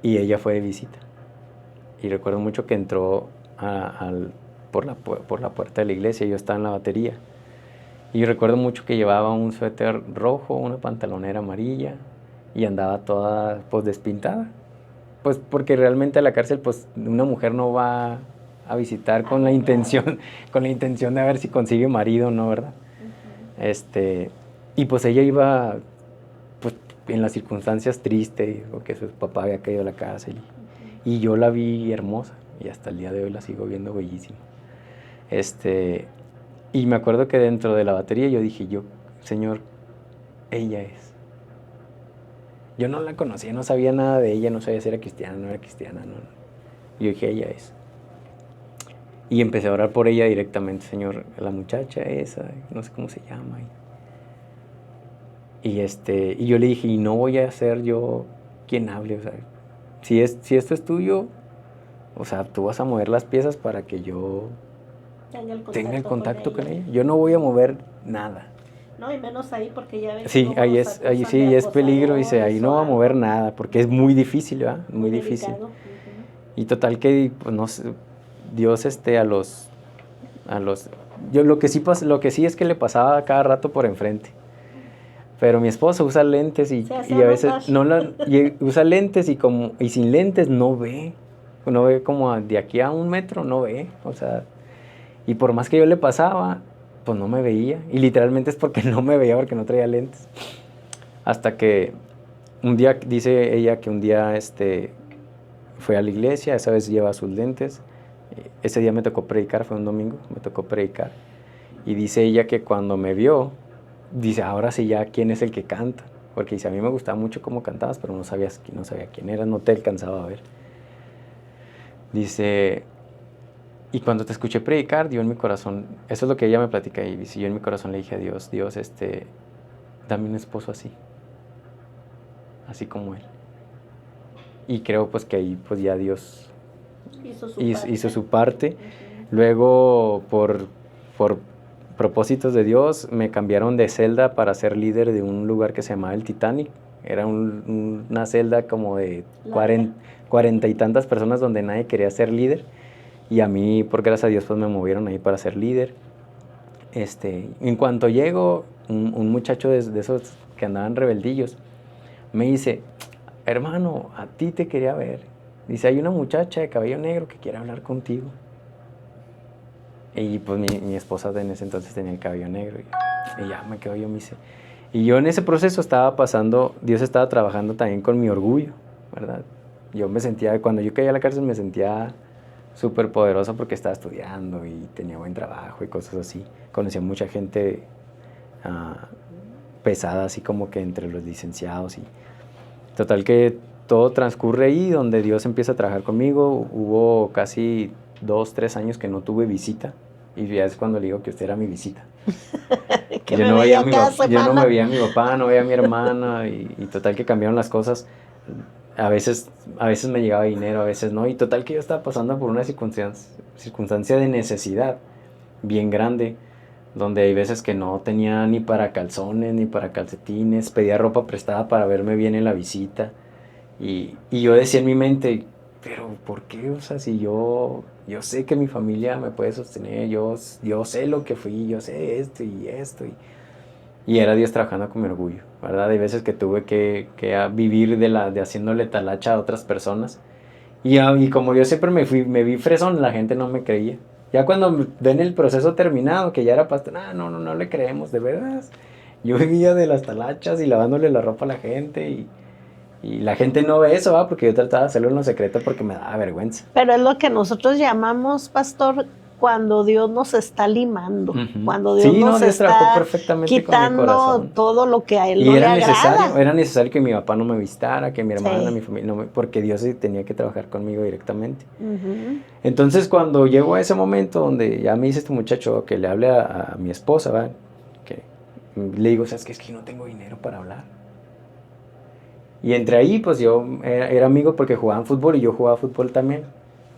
y ella fue de visita. Y recuerdo mucho que entró por la puerta de la iglesia, yo estaba en la batería. Y recuerdo mucho que llevaba un suéter rojo, una pantalonera amarilla, y andaba toda pues despintada. Pues porque realmente a la cárcel pues una mujer no va a visitar con la intención de ver si consigue marido o no, ¿verdad? Uh-huh. Y pues ella iba pues en las circunstancias tristes, porque su papá había caído a la cárcel, uh-huh. Y yo la vi hermosa, y hasta el día de hoy la sigo viendo bellísima. Y me acuerdo que dentro de la batería yo dije, Señor, ella es. Yo no la conocía, no sabía nada de ella, no sabía si era cristiana, no era cristiana, no. Yo dije, ella es. Y empecé a orar por ella directamente, Señor, la muchacha esa, no sé cómo se llama. Y yo le dije, y no voy a ser yo quien hable, o sea, si esto es tuyo, o sea, tú vas a mover las piezas para que yo tenga el contacto con ella. Yo no voy a mover nada. No, y menos ahí porque ya ves. Sí, ahí sí es peligro, dice, ahí no va a mover nada, porque es muy difícil, ¿verdad? Muy difícil. Uh-huh. Y total que, pues no sé, Dios yo lo que sí es que le pasaba cada rato por enfrente. Pero mi esposa usa lentes y a veces usa lentes y sin lentes no ve como de aquí a 1 metro, no ve, o sea, y por más que yo le pasaba, pues no me veía, y literalmente es porque no me veía, porque no traía lentes. Hasta que un día, dice ella que un día fue a la iglesia, esa vez lleva sus lentes, ese día me tocó predicar, fue un domingo, me tocó predicar, y dice ella que cuando me vio, dice, ahora sí ya quién es el que canta, porque dice, a mí me gustaba mucho cómo cantabas, pero no sabía quién era, no te alcanzaba a ver. Dice, y cuando te escuché predicar, dio en mi corazón, eso es lo que ella me platica, y dice, yo en mi corazón le dije a Dios, dame un esposo así como él. Y creo pues que ahí pues ya Dios hizo su parte. Uh-huh. Luego por propósitos de Dios me cambiaron de celda para ser líder de un lugar que se llamaba el Titanic. Era una celda como de 40 y tantas personas donde nadie quería ser líder, y a mí por gracias a Dios pues me movieron ahí para ser líder. En cuanto llego, un muchacho de esos que andaban rebeldillos me dice, hermano, a ti te quería ver. Dice, hay una muchacha de cabello negro que quiere hablar contigo. Y pues mi esposa en ese entonces tenía el cabello negro, y ya me quedo yo, me dice. Y yo en ese proceso Dios estaba trabajando también con mi orgullo, ¿verdad? Yo me sentía, cuando yo caí a la cárcel me sentía súper poderoso porque estaba estudiando y tenía buen trabajo y cosas así. Conocía mucha gente pesada, así como que entre los licenciados. Y total que todo transcurre ahí, donde Dios empieza a trabajar conmigo. Hubo casi 2, 3 años que no tuve visita. Y ya es cuando le digo que usted era mi visita. Yo no veía a mi papá, no veía a mi hermana, y total que cambiaron las cosas. A veces me llegaba dinero, a veces no. Y total que yo estaba pasando por una circunstancia de necesidad bien grande, donde hay veces que no tenía ni para calzones, ni para calcetines, pedía ropa prestada para verme bien en la visita. Y yo decía en mi mente, pero ¿por qué? O sea, si yo sé que mi familia me puede sostener, yo sé lo que fui, yo sé esto. Y era Dios trabajando con mi orgullo, ¿verdad? Hay veces que tuve que vivir de haciéndole talacha a otras personas. Y como yo siempre me vi fresón, la gente no me creía. Ya cuando ven el proceso terminado, que ya era pastor, no le creemos, de verdad. Yo vivía de las talachas y lavándole la ropa a la gente, y la gente no ve eso, porque yo trataba de hacerlo en lo secreto porque me daba vergüenza. Pero es lo que nosotros llamamos, pastor, cuando Dios nos está limando, cuando Dios sí, nos Dios trabajó está perfectamente con mi quitando corazón. todo lo que a Él Y no le era agrada. necesario que mi papá no me visitara, que mi hermana, Sí. mi familia, porque Dios tenía que trabajar conmigo directamente. Ujú. Entonces, cuando llegó a ese momento donde ya me dice este muchacho que le hable a mi esposa, ¿verdad? Que le digo, ¿sabes qué? Es que no tengo dinero para hablar. Y entre ahí, pues yo era amigo porque jugaban fútbol y yo jugaba fútbol también.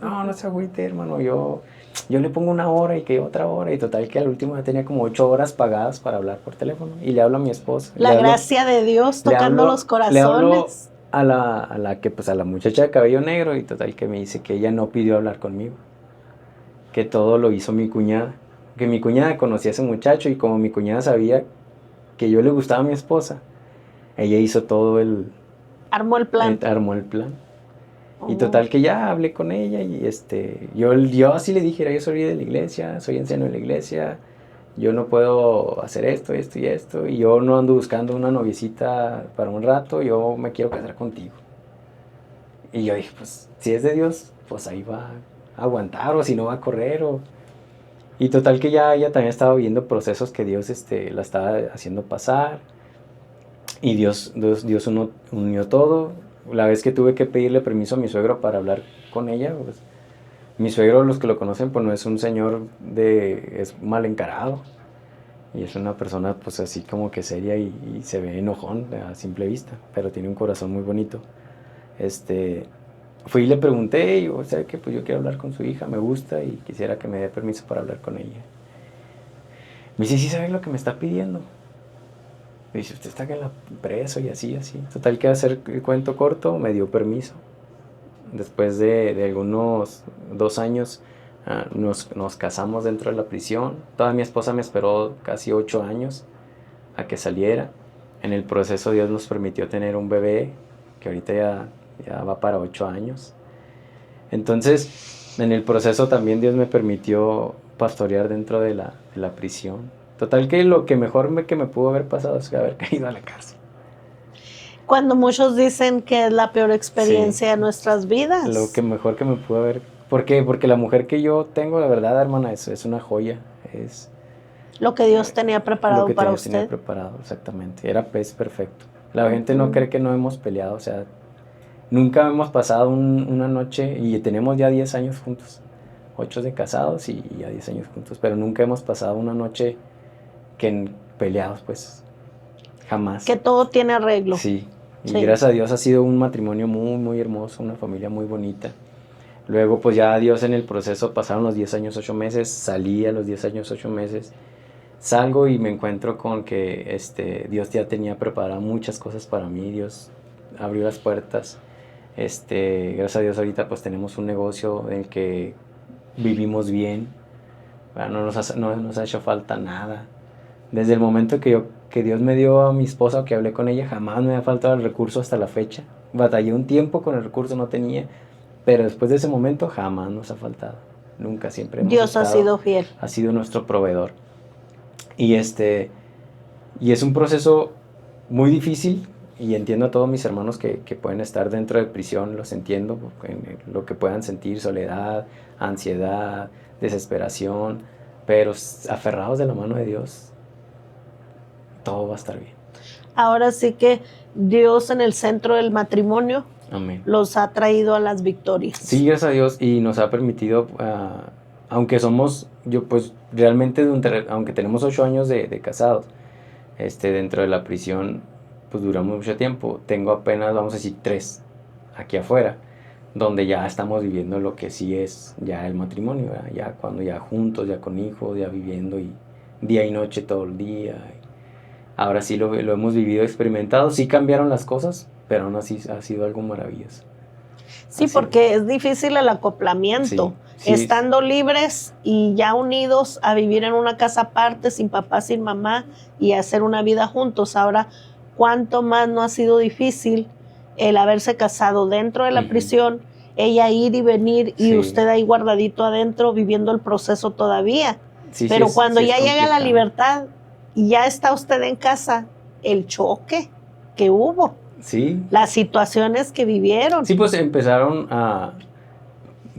No se agüite, hermano, yo le pongo 1 hora y que otra hora. Y total que al último ya tenía como 8 horas pagadas para hablar por teléfono. Y le hablo a mi esposa. La gracia de Dios tocando los Le hablo corazones. a la muchacha de cabello negro y total que me dice que ella no pidió hablar conmigo. Que todo lo hizo mi cuñada. Que mi cuñada conocía a ese muchacho y como mi cuñada sabía que yo le gustaba a mi esposa, ella hizo todo Armó el plan. armó el plan. Y Oh. total que ya hablé con ella y yo así le dije, yo soy de la iglesia, soy anciano de la iglesia, yo no puedo hacer esto y esto, y yo no ando buscando una noviecita para un rato, yo me quiero casar contigo. Y yo dije, pues si es de Dios, pues ahí va a aguantar, o si no va a correr, Y total que ya ella también estaba viendo procesos que Dios la estaba haciendo pasar, y Dios unió todo. La vez que tuve que pedirle permiso a mi suegro para hablar con ella, pues, mi suegro, los que lo conocen, pues no es un señor es mal encarado. Y es una persona pues así como que seria y se ve enojón a simple vista, pero tiene un corazón muy bonito. Fui y le pregunté, y ¿sabe qué? Pues yo quiero hablar con su hija, me gusta y quisiera que me dé permiso para hablar con ella. Me dice, ¿sí sabe lo que me está pidiendo? Me dice, usted está en la preso y así. Total que hacer el cuento corto, me dio permiso. Después de algunos 2 años nos casamos dentro de la prisión. Toda mi esposa me esperó casi 8 años a que saliera. En el proceso Dios nos permitió tener un bebé que ahorita ya va para 8 años. Entonces, en el proceso también Dios me permitió pastorear dentro de la prisión. Total que lo que mejor que me pudo haber pasado es haber caído a la cárcel. Cuando muchos dicen que es la peor experiencia de nuestras vidas. Lo que mejor que me pudo haber... ¿Por qué? Porque la mujer que yo tengo, la verdad, hermana, es una joya. Es lo que Dios tenía preparado lo que para Dios usted. tenía preparado, exactamente. Era perfecto. La gente no cree que no hemos peleado, o sea, nunca hemos pasado una noche, y tenemos ya 10 años juntos, 8 de casados y ya 10 años juntos, pero nunca hemos pasado una noche peleados, pues, jamás. Que todo tiene arreglo. Sí, y gracias a Dios ha sido un matrimonio muy, muy hermoso, una familia muy bonita. Luego, pues ya Dios en el proceso, pasaron los 10 años, 8 meses, salí a los 10 años, 8 meses, salgo y me encuentro con que Dios ya tenía preparadas muchas cosas para mí, Dios abrió las puertas. Gracias a Dios ahorita pues tenemos un negocio en el que vivimos bien, no nos ha hecho falta nada. Desde el momento que Dios me dio a mi esposa, que hablé con ella, jamás me ha faltado el recurso hasta la fecha. Batallé un tiempo con el recurso, no tenía, pero después de ese momento jamás nos ha faltado. Nunca, siempre hemos Dios ha sido fiel. Ha sido nuestro proveedor. Y y es un proceso muy difícil, y entiendo a todos mis hermanos que pueden estar dentro de prisión, los entiendo, en lo que puedan sentir, soledad, ansiedad, desesperación, pero aferrados de la mano de Dios, todo va a estar bien. Ahora sí que Dios en el centro del matrimonio. Amén. Los ha traído a las victorias. Sí, gracias a Dios, y nos ha permitido, aunque pues realmente, aunque tenemos 8 años de casados, dentro de la prisión, pues duramos mucho tiempo. Tengo apenas, vamos a decir, 3 aquí afuera, donde ya estamos viviendo lo que sí es ya el matrimonio, ¿verdad? Ya cuando ya juntos, ya con hijos, ya viviendo y día y noche todo el día. Ahora sí lo hemos vivido, experimentado. Sí cambiaron las cosas, pero aún así ha sido algo maravilloso. Sí, así porque es difícil el acoplamiento. Sí, estando libres y ya unidos a vivir en una casa aparte, sin papá, sin mamá, y hacer una vida juntos. Ahora, ¿cuánto más no ha sido difícil el haberse casado dentro de la prisión, ella ir y venir y usted ahí guardadito adentro viviendo el proceso todavía? Pero cuando ya llega la libertad y ya está usted en casa, el choque que hubo. Sí. Las situaciones que vivieron. Sí, pues empezaron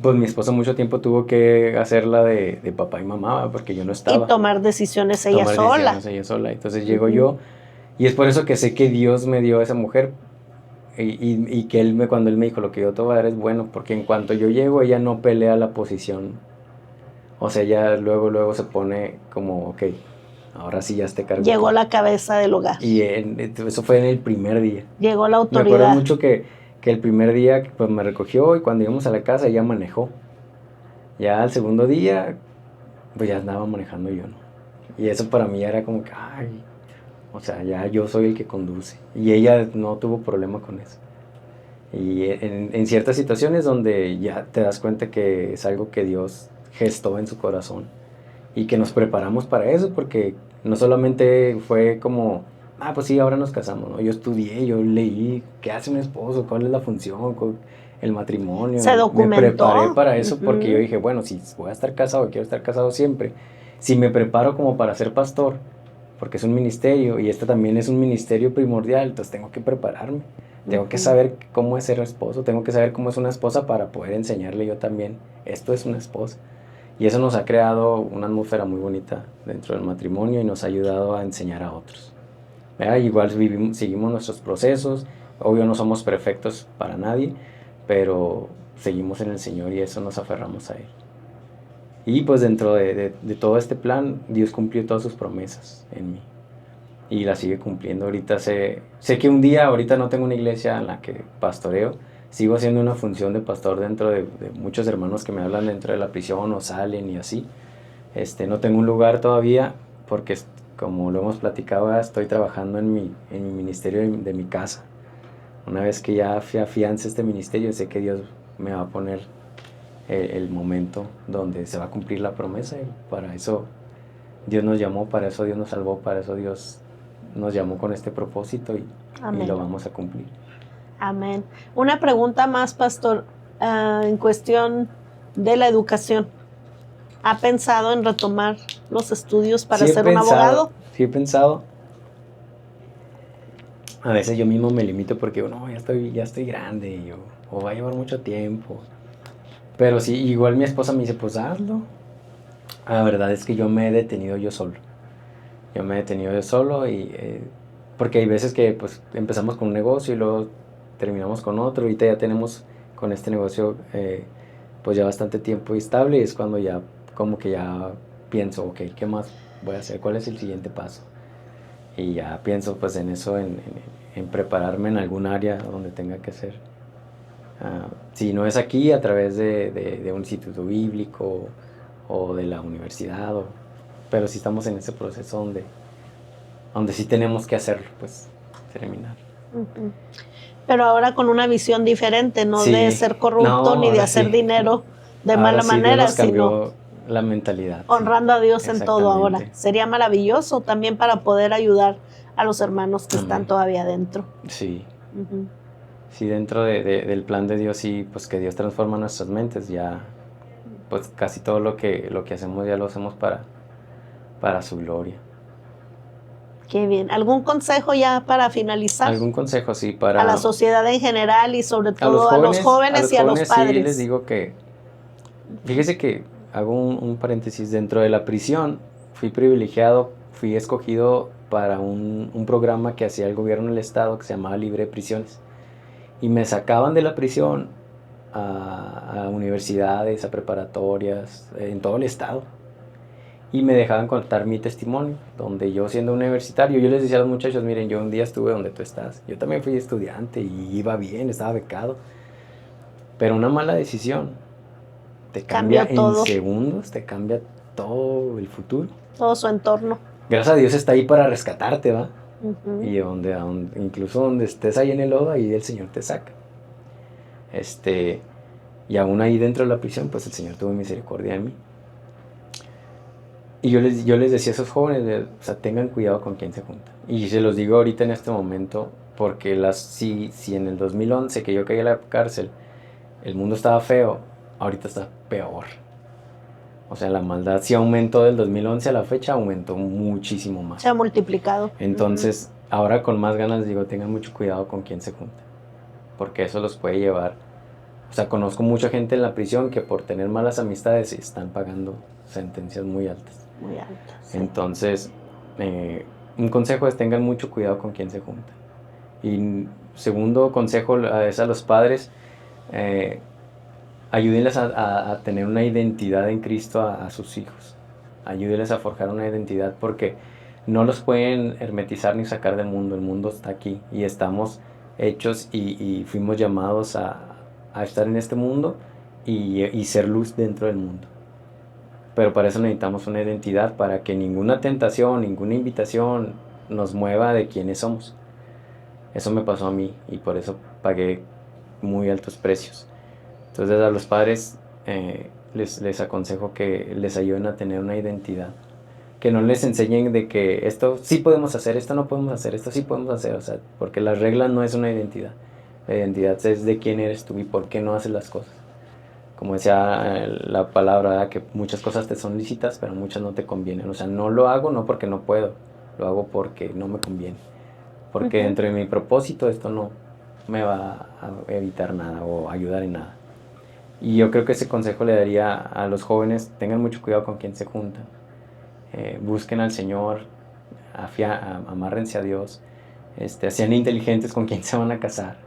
pues mi esposa mucho tiempo tuvo que hacerla de papá y mamá, porque yo no estaba. Y tomar decisiones ella sola. Entonces llego yo, y es por eso que sé que Dios me dio a esa mujer, y que cuando él me dijo, lo que yo te voy a dar es bueno, porque en cuanto yo llego, ella no pelea la posición. O sea, ella luego se pone como, ok, ahora sí ya te cargo. Llegó la cabeza del hogar. Y eso fue en el primer día. Llegó la autoridad. Me acuerdo mucho que el primer día pues, me recogió, y cuando íbamos a la casa ella manejó. Ya al segundo día, pues ya andaba manejando yo, ¿no? Y eso para mí era como que, ay, o sea, ya yo soy el que conduce. Y ella no tuvo problema con eso. Y en ciertas situaciones donde ya te das cuenta que es algo que Dios gestó en su corazón, y que nos preparamos para eso, porque no solamente fue como, pues sí, ahora nos casamos, ¿no? Yo estudié, yo leí, ¿qué hace un esposo? ¿Cuál es la función? El matrimonio. Se documentó. Me preparé para eso porque yo dije, bueno, si voy a estar casado, quiero estar casado siempre. Si me preparo como para ser pastor, porque es un ministerio, y este también es un ministerio primordial, entonces tengo que prepararme. Tengo que saber cómo es ser esposo, tengo que saber cómo es una esposa para poder enseñarle yo también. Esto es una esposa. Y eso nos ha creado una atmósfera muy bonita dentro del matrimonio y nos ha ayudado a enseñar a otros. Igual seguimos nuestros procesos, obvio no somos perfectos para nadie, pero seguimos en el Señor y eso nos aferramos a Él. Y pues dentro de todo este plan, Dios cumplió todas sus promesas en mí y las sigue cumpliendo. Ahorita sé que un día, ahorita no tengo una iglesia en la que pastoreo, sigo haciendo una función de pastor dentro de muchos hermanos que me hablan dentro de la prisión o salen y así. No tengo un lugar todavía porque, como lo hemos platicado, estoy trabajando en mi ministerio de mi casa. Una vez que ya afiance este ministerio, sé que Dios me va a poner el momento donde se va a cumplir la promesa, y para eso Dios nos llamó, para eso Dios nos salvó, para eso Dios nos llamó con este propósito, y lo vamos a cumplir. Amén. Una pregunta más, pastor, en cuestión de la educación. ¿Ha pensado en retomar los estudios para ser un abogado? Sí he pensado. A veces yo mismo me limito porque no, ya estoy grande, o va a llevar mucho tiempo. Pero sí, igual mi esposa me dice, pues hazlo. La verdad es que yo me he detenido yo solo. Porque hay veces que pues empezamos con un negocio y luego terminamos con otro. Ahorita ya tenemos con este negocio pues ya bastante tiempo estable, y es cuando ya como que ya pienso, ok, ¿qué más voy a hacer? ¿Cuál es el siguiente paso? Y ya pienso pues en eso, en prepararme en algún área donde tenga que ser. Si no es aquí, a través de un instituto bíblico o de la universidad, pero sí estamos en ese proceso donde sí tenemos que hacerlo, pues terminar. Pero ahora con una visión diferente, no sí, de ser corrupto ni de hacer dinero de ahora mala manera, Dios nos cambió sino la mentalidad. Honrando a Dios en todo ahora. Sería maravilloso también para poder ayudar a los hermanos que están todavía dentro. Sí. Sí, dentro del plan de Dios, sí, pues que Dios transforma nuestras mentes, ya, pues casi todo lo que hacemos ya lo hacemos para su gloria. Qué bien. ¿Algún consejo ya para finalizar? Algún consejo, sí, para... A la sociedad en general y sobre todo a los jóvenes y a los padres. Sí, les digo que, fíjese que hago un paréntesis, dentro de la prisión fui privilegiado, fui escogido para un programa que hacía el gobierno del estado que se llamaba Libre de Prisiones. Y me sacaban de la prisión a universidades, a preparatorias, en todo el estado. Y me dejaban contar mi testimonio, donde yo siendo universitario, yo les decía a los muchachos, miren, yo un día estuve donde tú estás. Yo también fui estudiante y iba bien, estaba becado. Pero una mala decisión te cambia en segundos, te cambia todo el futuro. Todo su entorno. Gracias a Dios está ahí para rescatarte, ¿va? Y incluso donde estés ahí en el lodo, ahí el Señor te saca. Y aún ahí dentro de la prisión, pues el Señor tuvo misericordia de mí. Y yo les decía a esos jóvenes, o sea, tengan cuidado con quién se juntan. Y se los digo ahorita en este momento, porque si en el 2011, que yo caí a la cárcel, el mundo estaba feo, ahorita está peor. O sea, la maldad sí aumentó del 2011 a la fecha, aumentó muchísimo más. Se ha multiplicado. Entonces, ahora con más ganas digo, tengan mucho cuidado con quién se junta, porque eso los puede llevar O sea, conozco mucha gente en la prisión que por tener malas amistades están pagando sentencias muy altas. Muy altas. Sí. Entonces, un consejo es tengan mucho cuidado con quién se juntan. Y segundo consejo es a los padres, ayúdenles a tener una identidad en Cristo a sus hijos. Ayúdenles a forjar una identidad porque no los pueden hermetizar ni sacar del mundo. El mundo está aquí y estamos hechos y fuimos llamados a estar en este mundo y ser luz dentro del mundo. Pero para eso necesitamos una identidad, para que ninguna tentación, ninguna invitación nos mueva de quiénes somos. Eso me pasó a mí y por eso pagué muy altos precios. Entonces a los padres les aconsejo que les ayuden a tener una identidad. Que no les enseñen de que esto sí podemos hacer, esto no podemos hacer, esto sí podemos hacer. O sea, porque las reglas no es una identidad. La identidad es de quién eres tú y por qué no haces las cosas. Como decía la palabra, ¿verdad? Que muchas cosas te son lícitas, pero muchas no te convienen. O sea, no lo hago no porque no puedo, lo hago porque no me conviene. Porque dentro de mi propósito esto no me va a evitar nada o ayudar en nada. Y yo creo que ese consejo le daría a los jóvenes: tengan mucho cuidado con quién se juntan. Busquen al Señor, amárrense a Dios, sean inteligentes con quién se van a casar,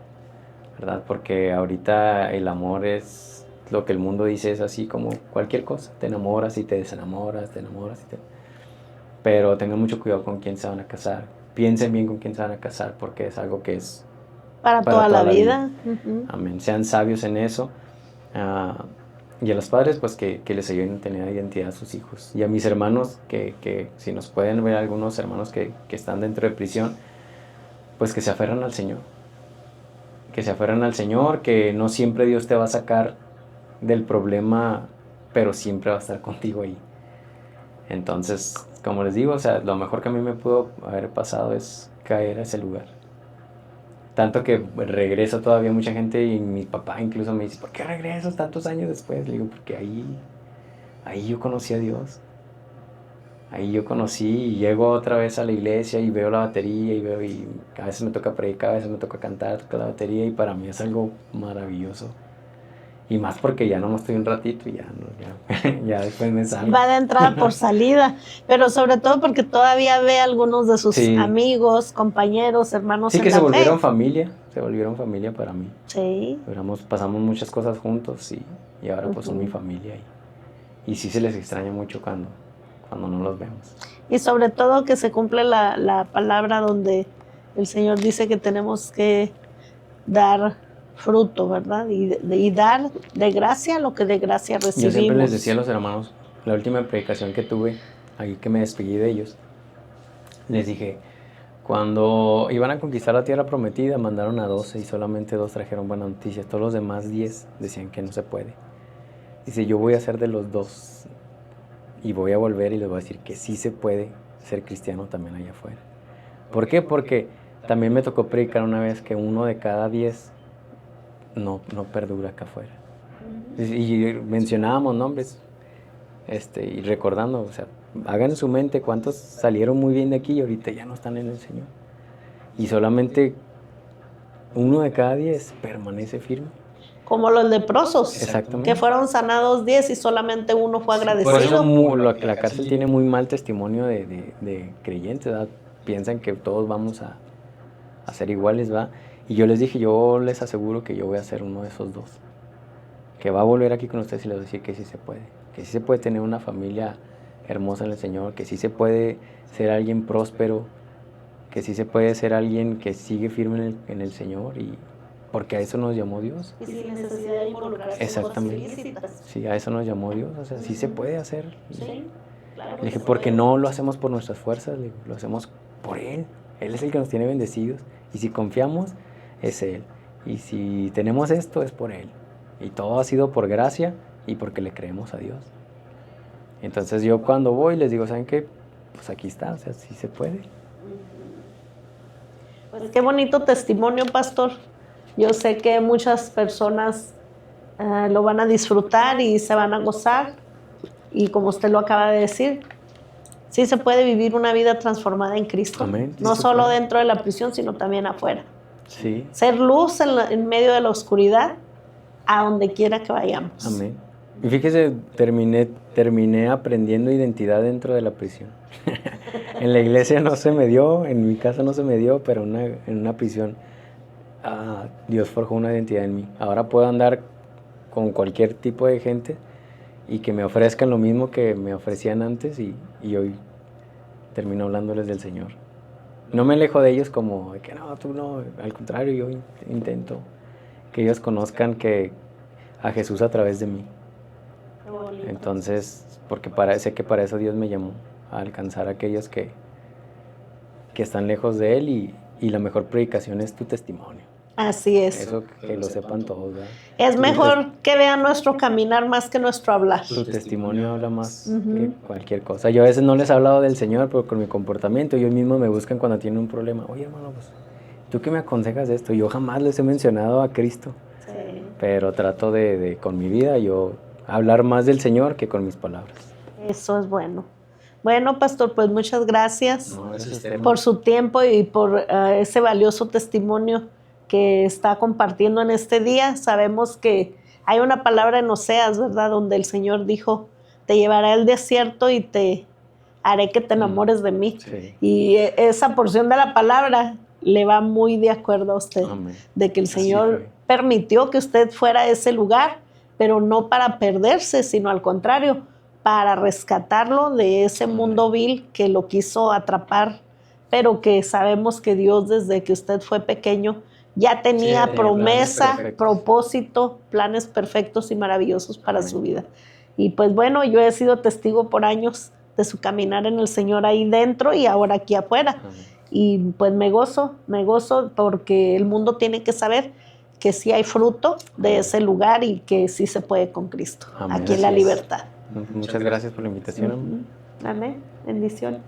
¿verdad? Porque ahorita el amor es lo que el mundo dice, es así como cualquier cosa. Te enamoras y te desenamoras, te enamoras y te... Pero tengan mucho cuidado con quién se van a casar. Piensen bien con quién se van a casar porque es algo que es para toda la vida. Uh-huh. Amén. Sean sabios en eso. Y a los padres, pues que les ayuden a tener identidad a sus hijos. Y a mis hermanos, que si nos pueden ver algunos hermanos que están dentro de prisión, pues que se aferran al Señor. Que se aferran al Señor, que no siempre Dios te va a sacar del problema, pero siempre va a estar contigo ahí. Entonces, como les digo, o sea, lo mejor que a mí me pudo haber pasado es caer a ese lugar. Tanto que regreso todavía mucha gente y mi papá incluso me dice: ¿por qué regresas tantos años después? Le digo: porque ahí yo conocí a Dios. Ahí yo conocí y llego otra vez a la iglesia y veo la batería y a veces me toca predicar, a veces me toca cantar, toca la batería y para mí es algo maravilloso. Y más porque ya no estoy un ratito y ya después me salgo. Va de entrada por salida, pero sobre todo porque todavía ve a algunos de sus amigos, compañeros, hermanos. Sí, que se volvieron familia para mí. Sí. Pasamos muchas cosas juntos y ahora pues son mi familia. Y sí se les extraña mucho cuando no los vemos. Y sobre todo que se cumple la palabra donde el Señor dice que tenemos que dar fruto, ¿verdad? Y dar de gracia lo que de gracia recibimos. Yo siempre les decía a los hermanos, la última predicación que tuve, ahí que me despedí de ellos, les dije: cuando iban a conquistar la tierra prometida, mandaron a 12 y solamente 2 trajeron buenas noticias. Todos los demás 10 decían que no se puede. Dice: yo voy a ser de los 2 y voy a volver y les voy a decir que sí se puede ser cristiano también allá afuera. ¿Por qué? Porque también me tocó predicar una vez que 1 de cada 10 no perdura acá afuera. Y mencionábamos nombres y recordando, o sea, hagan en su mente cuántos salieron muy bien de aquí y ahorita ya no están en el Señor. Y solamente 1 de cada 10 permanece firme. Como los leprosos, exactamente, que fueron sanados 10 y solamente 1 fue agradecido. Por eso la cárcel tiene muy mal testimonio de creyentes, ¿verdad? Piensan que todos vamos a ser iguales, ¿verdad? Y yo les dije: yo les aseguro que yo voy a ser uno de esos 2, que va a volver aquí con ustedes y les voy a decir que sí se puede, que sí se puede tener una familia hermosa en el Señor, que sí se puede ser alguien próspero, que sí se puede ser alguien que sigue firme en el Señor, y porque a eso nos llamó Dios. Y sin necesidad de involucrarse. Exactamente. Sí, a eso nos llamó Dios, o sea, sí se puede hacer. Sí, claro. Le dije: porque no lo hacemos por nuestras fuerzas, lo hacemos por Él. Él es el que nos tiene bendecidos, y si confiamos, es Él. Y si tenemos esto, es por Él. Y todo ha sido por gracia y porque le creemos a Dios. Entonces yo cuando voy les digo: ¿saben qué? Pues aquí está, o sea, sí se puede. Pues qué bonito testimonio, pastor. Yo sé que muchas personas lo van a disfrutar y se van a gozar. Y como usted lo acaba de decir, sí se puede vivir una vida transformada en Cristo. Amén. No solo dentro de la prisión, sino también afuera. Sí. Ser luz en medio de la oscuridad a donde quiera que vayamos. Amén. Y fíjese, terminé aprendiendo identidad dentro de la prisión. En la iglesia no se me dio, en mi casa no se me dio, pero en una prisión Dios forjó una identidad en mí. Ahora puedo andar con cualquier tipo de gente y que me ofrezcan lo mismo que me ofrecían antes y hoy termino hablándoles del Señor. No me alejo de ellos como de que no, tú no, al contrario, yo intento que ellos conozcan a Jesús a través de mí. Entonces, porque sé que para eso Dios me llamó, a alcanzar a aquellos que están lejos de Él y la mejor predicación es tu testimonio. Así es. Eso que lo sepan todos, ¿verdad? Es mejor que vean nuestro caminar más que nuestro hablar. Tu testimonio habla más que cualquier cosa. Yo a veces no les he hablado del Señor, pero con mi comportamiento, ellos mismos me buscan cuando tienen un problema. Oye, hermano, pues, ¿tú qué me aconsejas de esto? Yo jamás les he mencionado a Cristo, sí, pero trato de con mi vida, yo hablar más del Señor que con mis palabras. Eso es bueno. Bueno, pastor, pues muchas gracias por su tiempo y por ese valioso testimonio que está compartiendo en este día. Sabemos que hay una palabra en Oseas, ¿verdad?, donde el Señor dijo, te llevaré al desierto y te haré que te enamores de mí. Sí. Y esa porción de la palabra le va muy de acuerdo a usted. Amén. De que el Señor permitió que usted fuera a ese lugar, pero no para perderse, sino al contrario, para rescatarlo de ese mundo vil que lo quiso atrapar, pero que sabemos que Dios, desde que usted fue pequeño, ya tenía promesa, propósito, planes perfectos y maravillosos para su vida. Y pues bueno, yo he sido testigo por años de su caminar en el Señor ahí dentro y ahora aquí afuera. Y pues me gozo porque el mundo tiene que saber que sí hay fruto de ese lugar y que sí se puede con Cristo, aquí en la libertad. Muchas gracias por la invitación. Amén. Bendiciones.